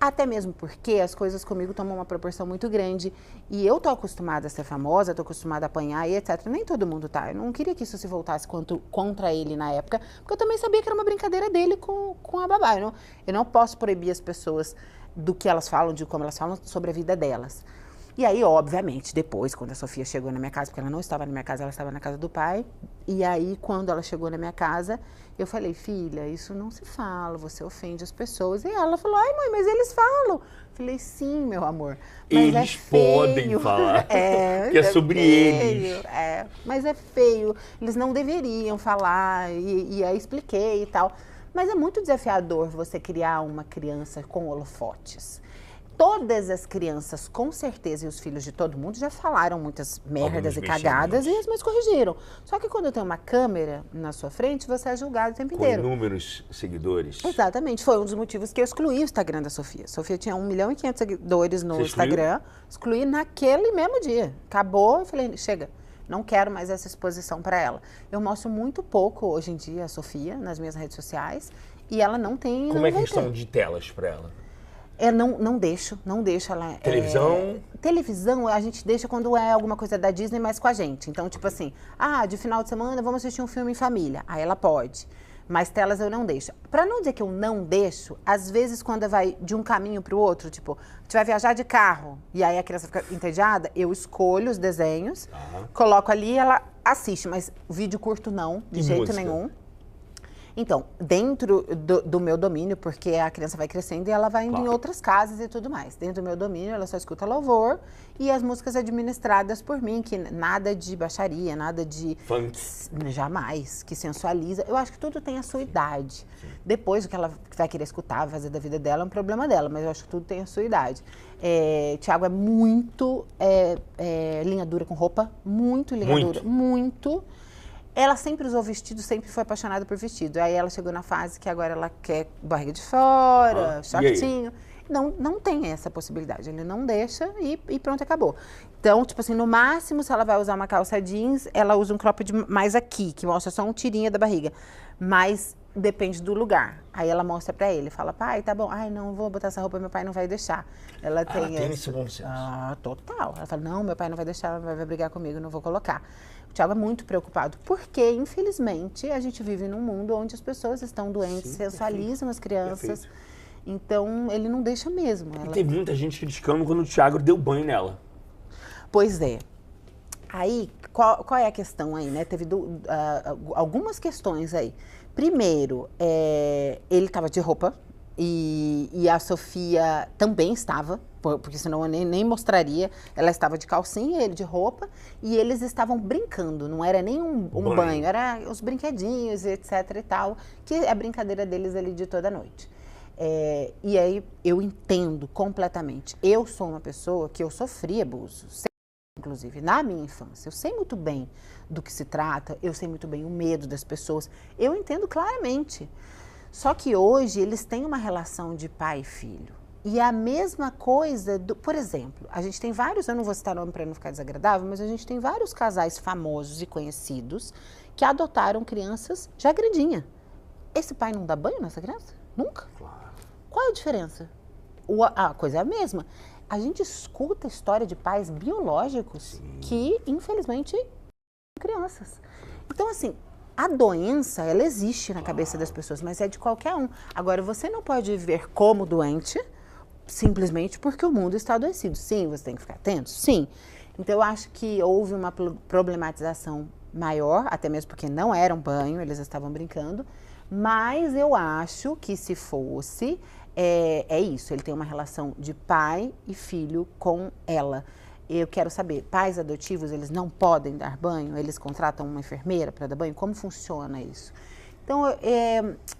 Até mesmo porque as coisas comigo tomam uma proporção muito grande. E eu tô acostumada a ser famosa, tô acostumada a apanhar e etc. Nem todo mundo tá. Eu não queria que isso se voltasse contra ele na época, porque eu também sabia que era uma brincadeira dele com a babá. Eu não posso proibir as pessoas do que elas falam, de como elas falam sobre a vida delas. E aí, obviamente, depois, quando a Sofia chegou na minha casa, porque ela não estava na minha casa, ela estava na casa do pai. E aí, quando ela chegou na minha casa, eu falei, filha, isso não se fala, você ofende as pessoas. E ela falou, ai, mãe, mas eles falam. Falei, sim, meu amor. Mas eles podem falar, que é sobre eles. Mas é feio, eles não deveriam falar, e aí expliquei e tal. Mas é muito desafiador você criar uma criança com holofotes. Todas as crianças, com certeza, e os filhos de todo mundo já falaram muitas merdas e cagadas e as mães corrigiram. Só que quando tem uma câmera na sua frente, você é julgado o tempo inteiro. Com inúmeros seguidores. Exatamente. Foi um dos motivos que eu excluí o Instagram da Sofia. A Sofia tinha 1.500.000 seguidores no Instagram. Excluí naquele mesmo dia. Acabou e falei, chega. Não quero mais essa exposição para ela. Eu mostro muito pouco hoje em dia a Sofia nas minhas redes sociais e ela não tem... Como é a questão de telas para ela? Não deixo ela... Televisão? Televisão a gente deixa quando é alguma coisa da Disney, mas com a gente. Então, tipo assim, de final de semana vamos assistir um filme em família. Aí ela pode. Mas telas eu não deixo. Pra não dizer que eu não deixo, às vezes quando vai de um caminho pro outro, tipo, a gente vai viajar de carro e aí a criança fica entediada, eu escolho os desenhos, coloco ali e ela assiste. Mas vídeo curto não, de jeito nenhum. Então, dentro do meu domínio, porque a criança vai crescendo e ela vai indo em outras casas e tudo mais. Dentro do meu domínio, ela só escuta louvor e as músicas administradas por mim, que nada de baixaria, nada de... Funk. Jamais, que sensualiza. Eu acho que tudo tem a sua idade. Depois, o que ela vai querer escutar, fazer da vida dela, é um problema dela, mas eu acho que tudo tem a sua idade. Thiago é muito linha dura com roupa, muito linha dura, muito. Ela sempre usou vestido, sempre foi apaixonada por vestido. Aí ela chegou na fase que agora ela quer barriga de fora, shortinho. Não tem essa possibilidade. Ele não deixa e pronto, acabou. Então, tipo assim, no máximo, se ela vai usar uma calça jeans, ela usa um cropped mais aqui, que mostra só um tirinho da barriga. Mas depende do lugar. Aí ela mostra pra ele, fala, pai, tá bom. Ai, não vou botar essa roupa, meu pai não vai deixar. Ela tem esse bom senso. Total. Ela fala, não, meu pai não vai deixar, vai brigar comigo, não vou colocar. O Thiago é muito preocupado, porque, infelizmente, a gente vive num mundo onde as pessoas estão doentes, sensualizam as crianças. Perfeito. Então, ele não deixa mesmo. E teve muita gente criticando quando o Thiago deu banho nela. Pois é. Aí, qual é a questão aí, né? Teve algumas questões aí. Primeiro, ele estava de roupa e a Sofia também estava, porque senão eu nem mostraria. Ela estava de calcinha, ele de roupa, e eles estavam brincando, não era nem um banho, era os brinquedinhos, etc e tal, que é a brincadeira deles ali de toda noite. E aí eu entendo completamente. Eu sou uma pessoa que eu sofri abuso, inclusive na minha infância. Eu sei muito bem do que se trata, eu sei muito bem o medo das pessoas, eu entendo claramente. Só que hoje eles têm uma relação de pai e filho. E a mesma coisa, por exemplo, a gente tem vários, eu não vou citar nome para não ficar desagradável, mas a gente tem vários casais famosos e conhecidos que adotaram crianças já grandinha. Esse pai não dá banho nessa criança? Nunca. Claro. Qual é a diferença? A coisa é a mesma. A gente escuta a história de pais biológicos que, infelizmente, são crianças. Então, assim, a doença, ela existe na cabeça das pessoas, mas é de qualquer um. Agora, você não pode viver como doente simplesmente porque o mundo está adoecido. Sim, você tem que ficar atento? Sim. Então, eu acho que houve uma problematização maior, até mesmo porque não era um banho, eles estavam brincando, mas eu acho que se fosse, é isso, ele tem uma relação de pai e filho com ela. Eu quero saber, pais adotivos, eles não podem dar banho? Eles contratam uma enfermeira para dar banho? Como funciona isso? Então,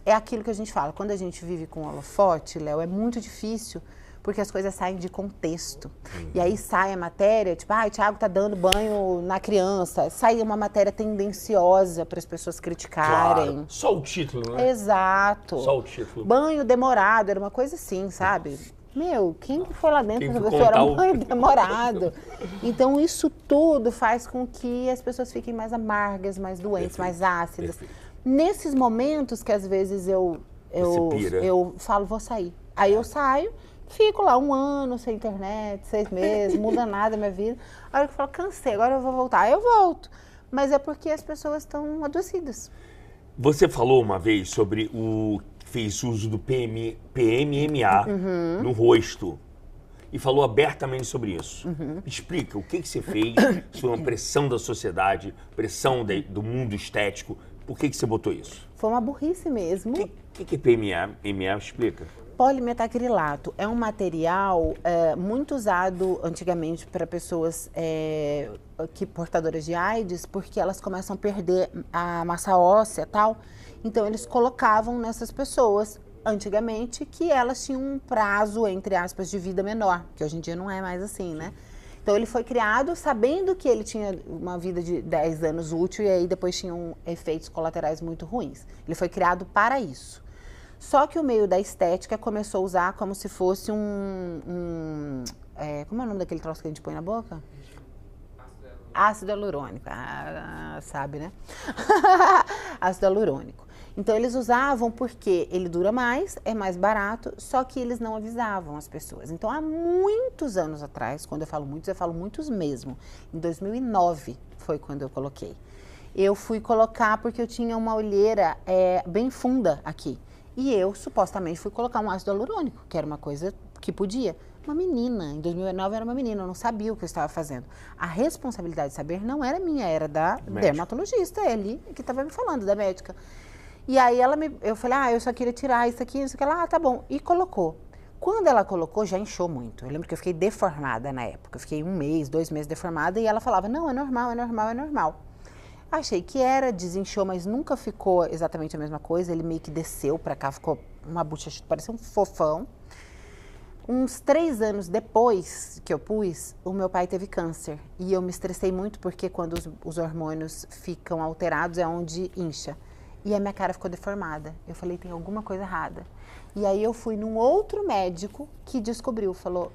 é aquilo que a gente fala, quando a gente vive com holofote, Léo, é muito difícil, porque as coisas saem de contexto. E aí sai a matéria, tipo, o Thiago tá dando banho na criança. Sai uma matéria tendenciosa para as pessoas criticarem. Claro. Só o título, né? Exato. Só o título. Banho demorado, era uma coisa assim, sabe? Meu, quem que foi lá dentro Quem da pessoa era um banho demorado. Então, isso tudo faz com que as pessoas fiquem mais amargas, mais doentes, mais ácidas. Nesses momentos que às vezes eu falo, vou sair. Aí eu saio, fico lá 1 ano sem internet, 6 meses, muda nada a minha vida. A hora que eu falo, cansei, agora eu vou voltar. Aí eu volto. Mas é porque as pessoas estão adoecidas. Você falou uma vez sobre fez uso do PMMA no rosto e falou abertamente sobre isso. Explica o que você fez, se foi uma pressão da sociedade, pressão do mundo estético, por que você botou isso? Foi uma burrice mesmo. O que é PMMA? Explica. Polimetacrilato é um material muito usado antigamente para pessoas portadoras de AIDS, porque elas começam a perder a massa óssea e tal. Então, eles colocavam nessas pessoas, antigamente, que elas tinham um prazo, entre aspas, de vida menor, que hoje em dia não é mais assim, né? Então, ele foi criado sabendo que ele tinha uma vida de 10 anos útil e aí depois tinham efeitos colaterais muito ruins. Ele foi criado para isso. Só que o meio da estética começou a usar como se fosse como é o nome daquele troço que a gente põe na boca? Ácido hialurônico. Sabe, né? Ácido hialurônico. Então, eles usavam porque ele dura mais, é mais barato, só que eles não avisavam as pessoas. Então, há muitos anos atrás, quando eu falo muitos mesmo, em 2009 foi quando eu coloquei. Eu fui colocar porque eu tinha uma olheira bem funda aqui. E eu, supostamente, fui colocar um ácido hialurônico, que era uma coisa que podia. Uma menina, em 2009 era uma menina, eu não sabia o que eu estava fazendo. A responsabilidade de saber não era minha, era da dermatologista, ali que estava me falando, da médica. E aí eu falei, eu só queria tirar isso aqui, ela, tá bom. E colocou. Quando ela colocou, já inchou muito. Eu lembro que eu fiquei deformada na época. Eu fiquei 1 mês, 2 meses deformada e ela falava, não, é normal, é normal, é normal. Achei que era, desinchou, mas nunca ficou exatamente a mesma coisa. Ele meio que desceu pra cá, ficou uma bochecha, parecia um fofão. Uns 3 anos depois que eu pus, o meu pai teve câncer. E eu me estressei muito porque quando os hormônios ficam alterados é onde incha. E a minha cara ficou deformada. Eu falei, tem alguma coisa errada. E aí eu fui num outro médico que descobriu, falou,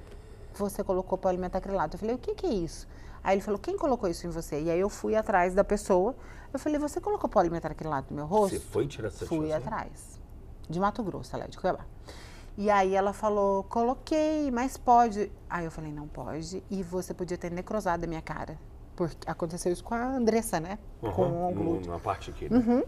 você colocou polimetacrilato. Eu falei, o que é isso? Aí ele falou, quem colocou isso em você? E aí eu fui atrás da pessoa. Eu falei, você colocou polimetacrilato no meu rosto? Você foi tirar essa Fui atrás. De Mato Grosso, de Cuiabá. E aí ela falou, coloquei, mas pode. Aí eu falei, não pode. E você podia ter necrosado a minha cara. Porque aconteceu isso com a Andressa, né? Com o glúteo. Na parte aqui, né?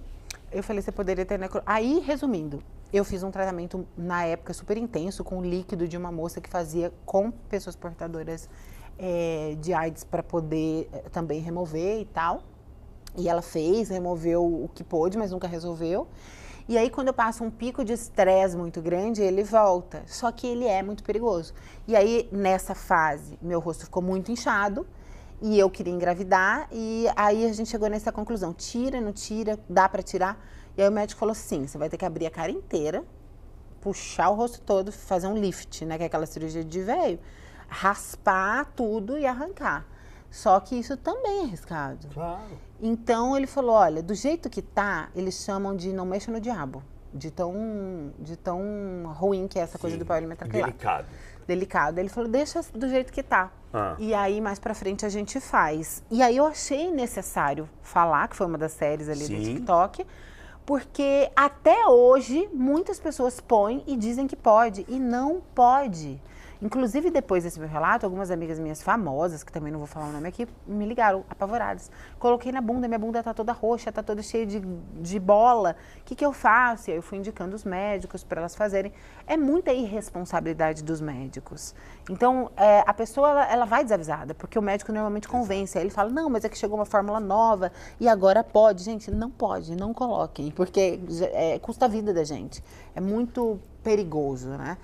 Eu falei, você poderia ter necrosado. Aí, resumindo, eu fiz um tratamento, na época, super intenso, com líquido de uma moça que fazia com pessoas portadoras de AIDS para poder também remover e tal. E ela removeu o que pôde, mas nunca resolveu. E aí, quando eu passo um pico de estresse muito grande, ele volta. Só que ele é muito perigoso. E aí, nessa fase, meu rosto ficou muito inchado e eu queria engravidar. E aí, a gente chegou nessa conclusão. Tira, não tira, dá pra tirar? E aí, o médico falou assim, você vai ter que abrir a cara inteira, puxar o rosto todo, fazer um lift, né? Que é aquela cirurgia de véio. Raspar tudo e arrancar. Só que isso também é arriscado. Claro. Então, ele falou, olha, do jeito que tá, eles chamam de não mexa no diabo. De tão ruim que é essa coisa do pau alimentar. Delicado. Delicado. Ele falou, deixa do jeito que tá. E aí, mais pra frente, a gente faz. E aí, eu achei necessário falar, que foi uma das séries ali do TikTok, porque até hoje, muitas pessoas põem e dizem que pode. E não pode. Inclusive, depois desse meu relato, algumas amigas minhas famosas, que também não vou falar o nome aqui, me ligaram, apavoradas. Coloquei na bunda, minha bunda tá toda roxa, tá toda cheia de bola. O que eu faço? E aí eu fui indicando os médicos para elas fazerem. É muita irresponsabilidade dos médicos. Então, a pessoa, ela vai desavisada, porque o médico normalmente convence. Aí ele fala, não, mas é que chegou uma fórmula nova e agora pode. Gente, não pode, não coloquem, porque custa a vida da gente. É muito perigoso, né?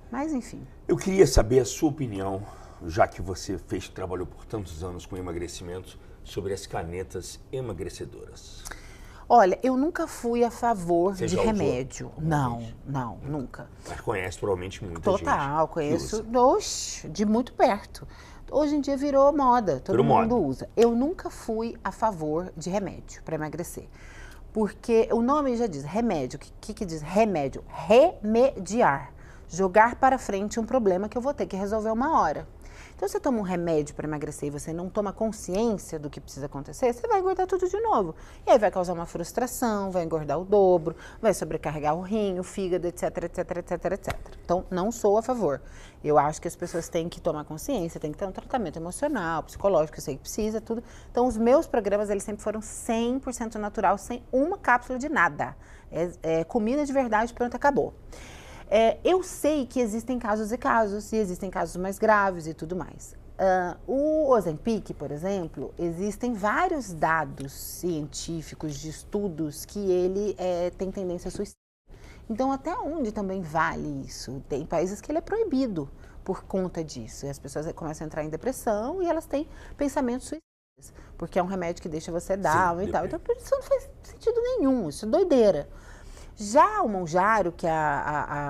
Mas, enfim. Eu queria saber a sua opinião, já que você trabalhou por tantos anos com emagrecimento, sobre as canetas emagrecedoras. Olha, eu nunca fui a favor Você de já usou? remédio. Não, nunca. Mas conhece provavelmente muita gente. Total, conheço de muito perto. Hoje em dia virou moda, todo mundo usa. Eu nunca fui a favor de remédio para emagrecer. Porque o nome já diz, remédio. O que diz remédio? Remediar. Jogar para frente um problema que eu vou ter que resolver uma hora. Então, você toma um remédio para emagrecer e você não toma consciência do que precisa acontecer, você vai engordar tudo de novo. E aí vai causar uma frustração, vai engordar o dobro, vai sobrecarregar o rim, o fígado, etc, etc, etc, etc. Então, não sou a favor. Eu acho que as pessoas têm que tomar consciência, têm que ter um tratamento emocional, psicológico, eu sei que precisa, tudo. Então, os meus programas, eles sempre foram 100% natural, sem uma cápsula de nada. Comida de verdade, pronto, acabou. Eu sei que existem casos e casos, e existem casos mais graves e tudo mais. O Ozempic, por exemplo, existem vários dados científicos de estudos que ele tem tendência a suicídio. Então, até onde também vale isso? Tem países que ele é proibido por conta disso. E as pessoas começam a entrar em depressão e elas têm pensamentos suicidas, porque é um remédio que deixa você down e tal. Então, isso não faz sentido nenhum, isso é doideira. Já o Mounjaro, que é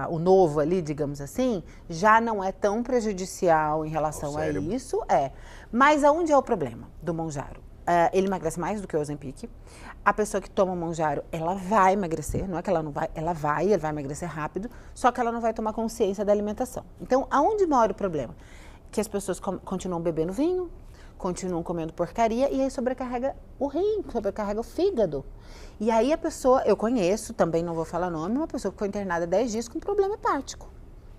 o novo ali, digamos assim, já não é tão prejudicial em relação a isso. Mas aonde é o problema do Mounjaro? Ele emagrece mais do que o Ozempic. A pessoa que toma o Mounjaro, ela vai emagrecer, não é que ela não vai, ele vai emagrecer rápido, só que ela não vai tomar consciência da alimentação. Então, aonde mora o problema? Que as pessoas continuam bebendo vinho, continuam comendo porcaria e aí sobrecarrega o rim, sobrecarrega o fígado. E aí a pessoa, eu conheço, também não vou falar nome, uma pessoa que foi internada 10 dias com problema hepático.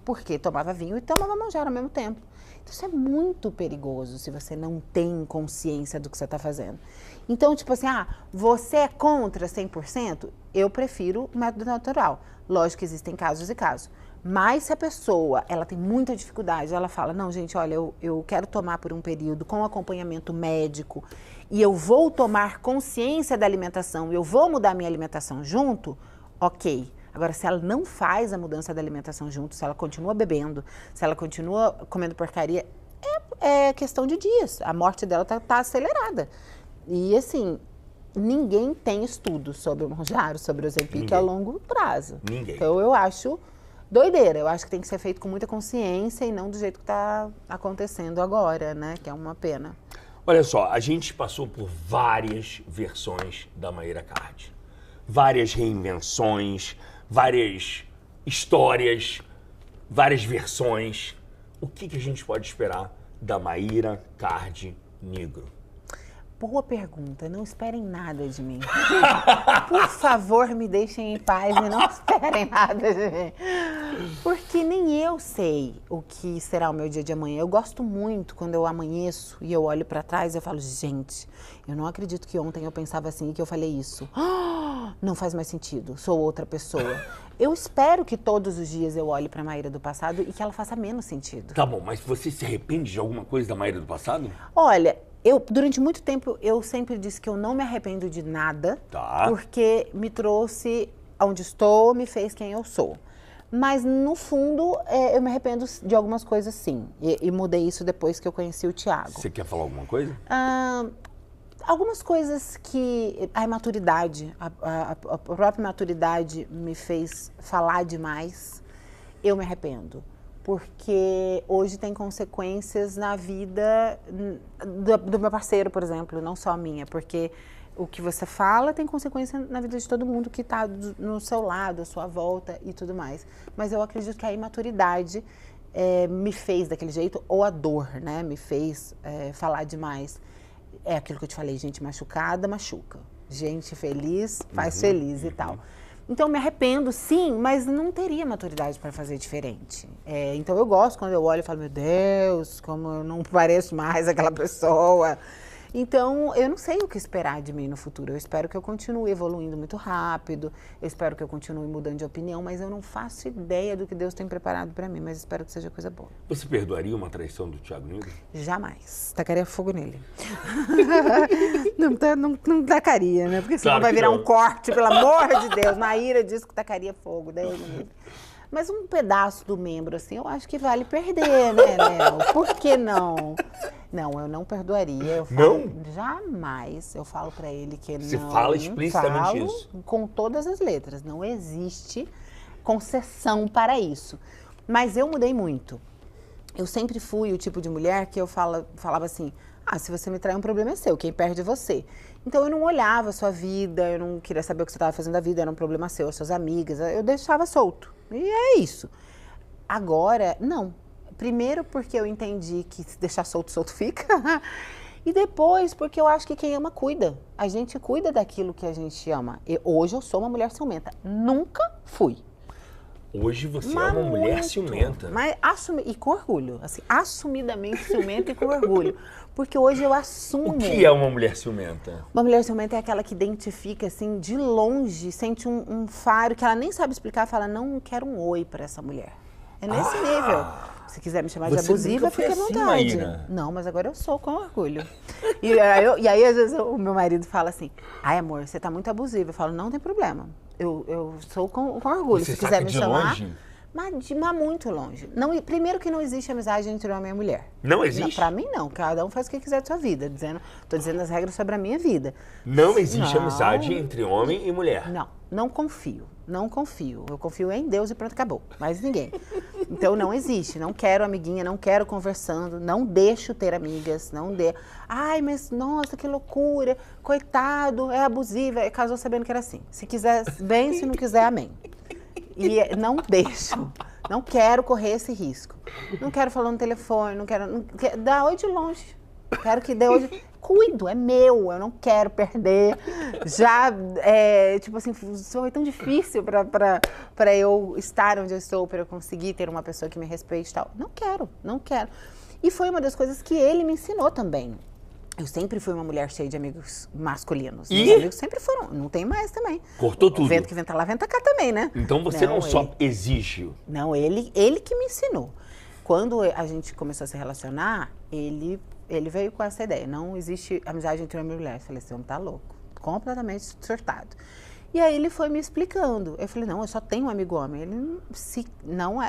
Porque tomava vinho e tomava Mounjaro ao mesmo tempo. Então isso é muito perigoso se você não tem consciência do que você está fazendo. Então, tipo assim, você é contra 100%? Eu prefiro o método natural. Lógico que existem casos e casos. Mas se a pessoa, ela tem muita dificuldade, ela fala, não, gente, olha, eu quero tomar por um período com acompanhamento médico e eu vou tomar consciência da alimentação e eu vou mudar minha alimentação junto, ok. Agora, se ela não faz a mudança da alimentação junto, se ela continua bebendo, se ela continua comendo porcaria, é questão de dias. A morte dela tá acelerada. E, assim, ninguém tem estudo sobre o Mounjaro, sobre o Ozempic a longo prazo. Ninguém. Então, eu acho doideira. Eu acho que tem que ser feito com muita consciência e não do jeito que está acontecendo agora, né? Que é uma pena. Olha só, a gente passou por várias versões da Mayra Card. Várias reinvenções, várias histórias, várias versões. O que a gente pode esperar da Mayra Card Negro? Boa pergunta. Não esperem nada de mim. Por favor, me deixem em paz e não esperem nada de mim. Porque nem eu sei o que será o meu dia de amanhã. Eu gosto muito quando eu amanheço e eu olho pra trás e eu falo, gente, eu não acredito que ontem eu pensava assim e que eu falei isso. Não faz mais sentido. Sou outra pessoa. Eu espero que todos os dias eu olhe pra Mayra do passado e que ela faça menos sentido. Tá bom, mas você se arrepende de alguma coisa da Mayra do passado? Olha, durante muito tempo, eu sempre disse que eu não me arrependo de nada, porque me trouxe onde estou me fez quem eu sou. Mas, no fundo, eu me arrependo de algumas coisas, sim. E mudei isso depois que eu conheci o Thiago. Você quer falar alguma coisa? Algumas coisas que a imaturidade, a própria maturidade me fez falar demais, eu me arrependo. Porque hoje tem consequências na vida do meu parceiro, por exemplo, não só a minha. Porque o que você fala tem consequência na vida de todo mundo que está no seu lado, à sua volta e tudo mais. Mas eu acredito que a imaturidade me fez daquele jeito, ou a dor, né, me fez falar demais. É aquilo que eu te falei, gente machucada, machuca. Gente feliz, faz feliz e tal. Então, me arrependo, sim, mas não teria maturidade para fazer diferente. Então, eu gosto quando eu olho e falo, meu Deus, como eu não pareço mais aquela pessoa. Então, eu não sei o que esperar de mim no futuro. Eu espero que eu continue evoluindo muito rápido, eu espero que eu continue mudando de opinião, mas eu não faço ideia do que Deus tem preparado para mim, mas espero que seja coisa boa. Você perdoaria uma traição do Thiago Nigro? Jamais. Tacaria fogo nele. Não tacaria, né? Porque senão claro vai virar um corte, pelo amor de Deus. Maíra disse que tacaria fogo. Deus me livre. Mas um pedaço do membro, assim, eu acho que vale perder, né, Léo? Por que não? Não, eu não perdoaria. Eu falo, não? Jamais. Eu falo pra ele que Você não... Você fala explicitamente isso? Com todas as letras. Não existe concessão para isso. Mas eu mudei muito. Eu sempre fui o tipo de mulher que eu falava assim, se você me trair, um problema é seu, quem perde é você. Então eu não olhava a sua vida, eu não queria saber o que você estava fazendo da vida, era um problema seu, as suas amigas, eu deixava solto. E é isso. Agora, não. Primeiro porque eu entendi que se deixar solto, solto fica. E depois porque eu acho que quem ama, cuida. A gente cuida daquilo que a gente ama. Hoje eu sou uma mulher ciumenta. Nunca fui. Hoje você é uma mulher ciumenta. Mas e com orgulho. Assim, assumidamente ciumenta e com orgulho. Porque hoje eu assumo... O que é uma mulher ciumenta? Uma mulher ciumenta é aquela que identifica, assim, de longe, sente um faro que ela nem sabe explicar, fala, não quero um oi para essa mulher. É nesse nível. Se quiser me chamar de abusiva, fica à vontade. Maíra. Não, mas agora eu sou com orgulho. E aí, às vezes, o meu marido fala assim, ai, amor, você tá muito abusiva. Eu falo, não tem problema. Eu sou com orgulho. Você se quiser me chamar... Longe? Mas muito longe. Não, primeiro que não existe amizade entre homem e mulher. Não existe? Pra mim, não. Cada um faz o que quiser da sua vida. Tô dizendo as regras sobre a minha vida. Não existe amizade entre homem e mulher? Não. Não confio. Não confio. Eu confio em Deus e pronto, acabou. Mais ninguém. Então, não existe. Não quero amiguinha, não quero conversando, não deixo ter amigas, Ai, mas nossa, que loucura. Coitado, é abusiva. Casou sabendo que era assim. Se quiser, bem. Se não quiser, amém. E não deixo. Não quero correr esse risco. Não quero falar no telefone, não quero dá oi de longe. Quero que dê hoje. Cuido, é meu, eu não quero perder. Já, tipo assim, foi tão difícil para eu estar onde eu estou, para eu conseguir ter uma pessoa que me respeite e tal. Não quero. E foi uma das coisas que ele me ensinou também. Eu sempre fui uma mulher cheia de amigos masculinos. Meus amigos sempre foram. Não tem mais também. Cortou tudo. O vento que venta lá, venta cá também, né? Então você não só exige. Não, ele que me ensinou. Quando a gente começou a se relacionar, ele veio com essa ideia. Não existe amizade entre homem e mulher. Eu falei, esse homem tá louco. Completamente surtado. E aí ele foi me explicando. Eu falei, não, eu só tenho um amigo homem. Ele,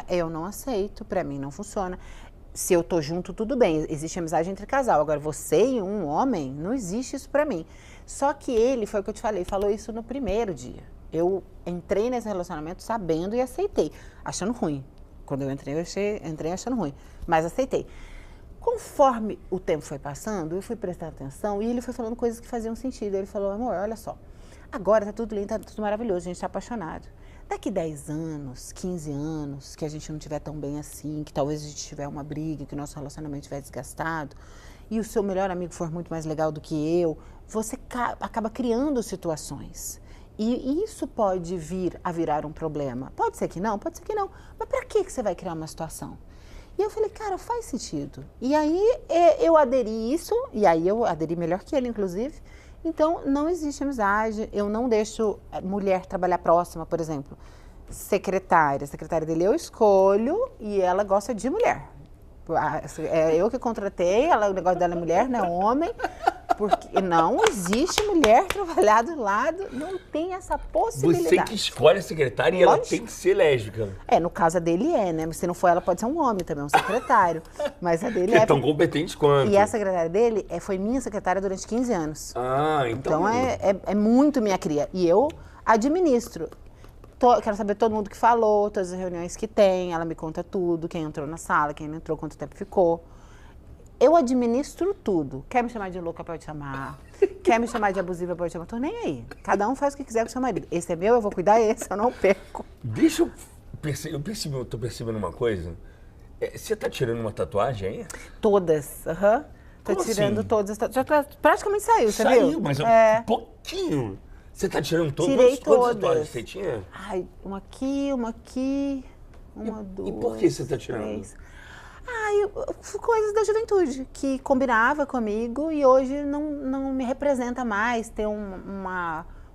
eu não aceito, pra mim não funciona. Se eu tô junto, tudo bem. Existe amizade entre casal. Agora, você e um homem, não existe isso pra mim. Só que ele, foi o que eu te falei, falou isso no primeiro dia. Eu entrei nesse relacionamento sabendo e aceitei, achando ruim. Quando eu entrei, entrei achando ruim, mas aceitei. Conforme o tempo foi passando, eu fui prestando atenção e ele foi falando coisas que faziam sentido. Ele falou, amor, olha só, agora tá tudo lindo, tá tudo maravilhoso, a gente tá apaixonado. Daqui 10 anos, 15 anos, que a gente não estiver tão bem assim, que talvez a gente tiver uma briga, que o nosso relacionamento estiver desgastado, e o seu melhor amigo for muito mais legal do que eu, você acaba criando situações. E isso pode vir a virar um problema. Pode ser que não, pode ser que não. Mas pra que você vai criar uma situação? E eu falei, cara, faz sentido. E aí eu aderi isso, e aí eu aderi melhor que ele, inclusive. Então, não existe amizade. Eu não deixo mulher trabalhar próxima, por exemplo. Secretária. A secretária dele eu escolho e ela gosta de mulher. É eu que contratei, ela, o negócio dela é mulher, não é homem. Porque não existe mulher trabalhar do lado, não tem essa possibilidade. Você que escolhe a secretária e ela tem que ser lésbica. No caso dele né? Mas se não for ela, pode ser um homem também, um secretário. Mas a dele é tão competente quanto. E a secretária dele foi minha secretária durante 15 anos. Então é muito minha cria. E eu administro. Quero saber todo mundo que falou, todas as reuniões que tem, ela me conta tudo, quem entrou na sala, quem não entrou, quanto tempo ficou. Eu administro tudo. Quer me chamar de louca, pode chamar. Quer me chamar de abusiva, pode chamar. Tô nem aí. Cada um faz o que quiser com o seu marido. Esse é meu, eu vou cuidar esse, eu não perco. Deixa eu perceber, eu tô percebendo uma coisa. Você tá tirando uma tatuagem aí? Todas, Tô Como tirando assim? todas. Já praticamente saiu, você viu? Saiu, mas um pouquinho. Você tá tirando todas? Tirei Quantas tatuagens você tinha? Uma aqui, uma, duas. E por que você tá tirando? 3. Coisas da juventude que combinava comigo e hoje não me representa mais ter um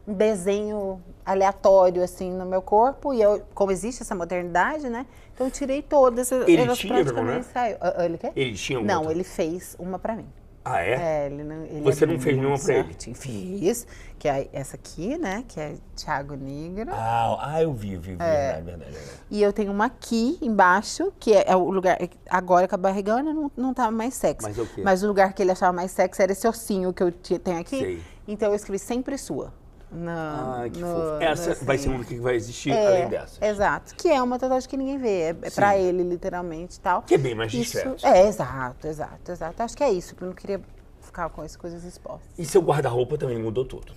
desenho aleatório assim no meu corpo. E como existe essa modernidade, né? Então eu tirei todas. Ele tinha, praticamente saiu. Ele quer? Ele tinha uma? Não, ele fez uma pra mim. Ele Você não fez nenhuma pra ele? Fiz, que é essa aqui, né? Que é Thiago Negro. Eu vi, verdade. E eu tenho uma aqui embaixo, que é o lugar. Agora com a barrigana não tá mais sexy. Mas o quê? Mas o lugar que ele achava mais sexy era esse ossinho que eu tenho aqui. Sei. Então eu escrevi sempre sua. Que fofo. Essa vai ser uma que vai existir além dessas. Exato. Que é uma tatuagem que ninguém vê. É pra ele, literalmente e tal. Que é bem mais discreto. Exato. Acho que é isso, porque eu não queria ficar com as coisas expostas. E seu guarda-roupa também mudou tudo?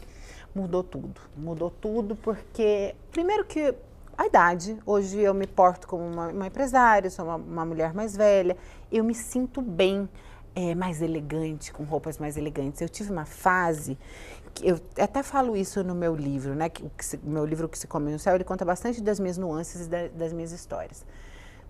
Mudou tudo porque, primeiro que a idade, hoje eu me porto como uma empresária, sou uma mulher mais velha, eu me sinto bem, mais elegante, com roupas mais elegantes. Eu tive uma fase, eu até falo isso no meu livro, né? Meu livro Que Se Come no Céu, ele conta bastante das minhas nuances e das minhas histórias.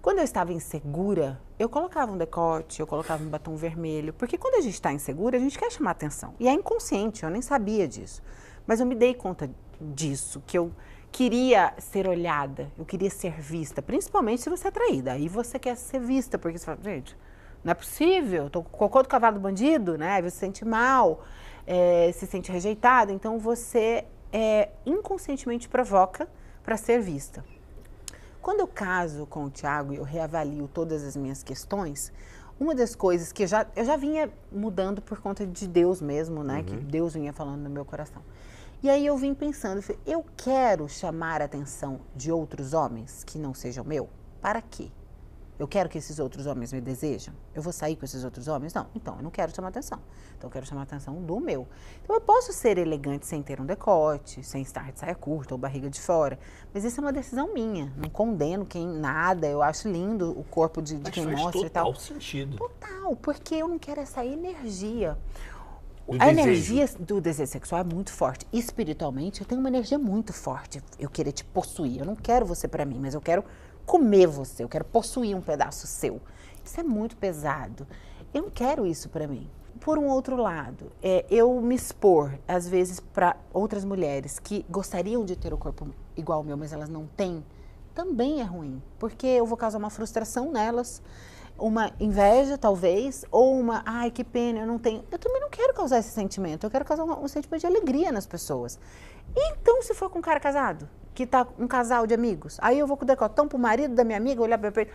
Quando eu estava insegura, eu colocava um decote, eu colocava um batom vermelho, porque quando a gente está insegura, a gente quer chamar atenção. E é inconsciente, eu nem sabia disso. Mas eu me dei conta disso, que eu queria ser olhada, eu queria ser vista, principalmente se você é traída. Aí você quer ser vista, porque você fala, gente, não é possível, tô com o cocô do cavalo do bandido, né? Você se sente mal, se sente rejeitada, então você inconscientemente provoca para ser vista. Quando eu caso com o Thiago e eu reavalio todas as minhas questões, uma das coisas que eu já vinha mudando por conta de Deus mesmo, né? Que Deus vinha falando no meu coração. E aí eu vim pensando, eu quero chamar a atenção de outros homens que não sejam meu? Para quê? Eu quero que esses outros homens me desejam? Eu vou sair com esses outros homens? Não. Então, eu não quero chamar atenção. Então, eu quero chamar a atenção do meu. Então, eu posso ser elegante sem ter um decote, sem estar de saia curta ou barriga de fora. Mas isso é uma decisão minha. Não condeno quem nada. Eu acho lindo o corpo de quem mostra e tal. Total sentido. Total, porque eu não quero essa energia. A energia do desejo sexual é muito forte. Espiritualmente, eu tenho uma energia muito forte. Eu querer te possuir. Eu não quero você pra mim, mas eu quero comer você, eu quero possuir um pedaço seu. Isso é muito pesado. Eu não quero isso pra mim. Por um outro lado, eu me expor, às vezes, para outras mulheres que gostariam de ter o corpo igual ao meu, mas elas não têm, também é ruim. Porque eu vou causar uma frustração nelas, uma inveja, talvez, ou ai, que pena, eu não tenho. Eu também não quero causar esse sentimento, eu quero causar um sentimento de alegria nas pessoas. E então, se for com um cara casado, que tá um casal de amigos, aí eu vou com o decotão pro marido da minha amiga, olhar pra ele.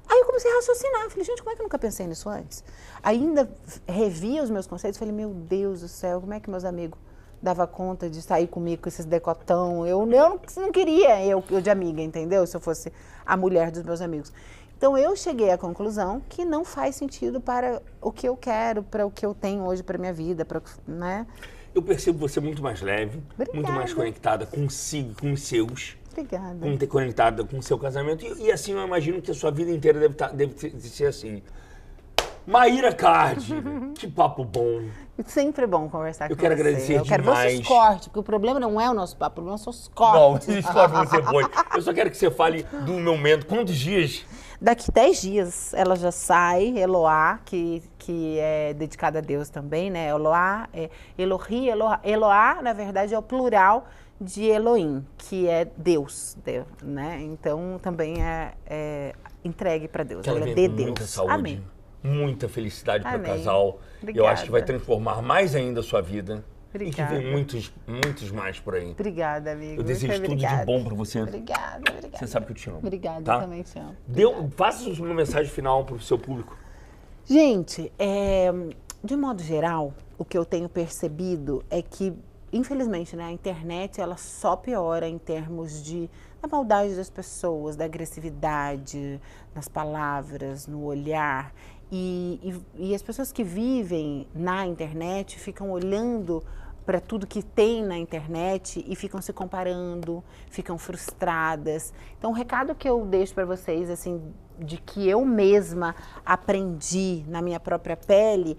Aí eu comecei a raciocinar, falei, gente, como é que eu nunca pensei nisso antes? Ainda revia os meus conceitos, falei, meu Deus do céu, como é que meus amigos davam conta de sair comigo com esses decotão? Eu não queria eu de amiga, entendeu? Se eu fosse a mulher dos meus amigos. Então, eu cheguei à conclusão que não faz sentido para o que eu quero, para o que eu tenho hoje para minha vida, né? Eu percebo você muito mais leve, Obrigada. muito mais conectada consigo, com os seus. Obrigada. Com ter conectada com o seu casamento. E assim, eu imagino que a sua vida inteira deve ser assim. Maíra Cardi, que papo bom. Sempre é bom conversar com você. Eu quero agradecer demais. Eu quero ver os cortes, porque o problema não é o nosso papo, o problema são os cortes. Não, esses cortes você foi. Eu só quero que você fale do momento. Quantos dias? Daqui 10 dias ela já sai, Eloá, que é dedicada a Deus também, né? Eloá, Elohi, Eloá, na verdade, é o plural de Elohim, que é Deus, né? Então, também entregue para Deus. Que ela é venha de com Deus. muita saúde, Amém. muita felicidade para o Amém. casal. Obrigada. Eu acho que vai transformar mais ainda a sua vida. Obrigada. E que vem muitos mais por aí. Obrigada, amigo. Eu desejo tudo de bom para você. Obrigada. Você sabe que eu te amo. Obrigada, tá? eu também te amo. Faça uma mensagem final para o seu público. Gente, de modo geral, o que eu tenho percebido é que, infelizmente, né, a internet ela só piora em termos da maldade das pessoas, da agressividade nas palavras, no olhar. E as pessoas que vivem na internet ficam olhando para tudo que tem na internet e ficam se comparando, ficam frustradas. Então, o recado que eu deixo para vocês, assim, de que eu mesma aprendi na minha própria pele,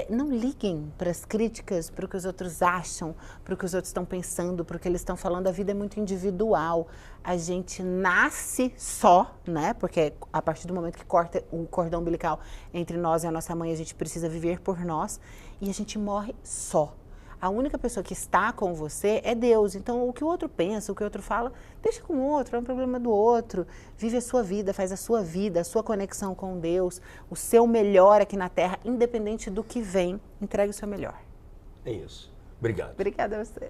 não liguem para as críticas, para o que os outros acham, para o que os outros estão pensando, para o que eles estão falando. A vida é muito individual. A gente nasce só, né? Porque a partir do momento que corta o cordão umbilical entre nós e a nossa mãe, a gente precisa viver por nós e a gente morre só. A única pessoa que está com você é Deus. Então, o que o outro pensa, o que o outro fala, deixa com o outro, é um problema do outro. Vive a sua vida, faz a sua conexão com Deus, o seu melhor aqui na Terra, independente do que vem, entregue o seu melhor. É isso. Obrigado. Obrigada a você.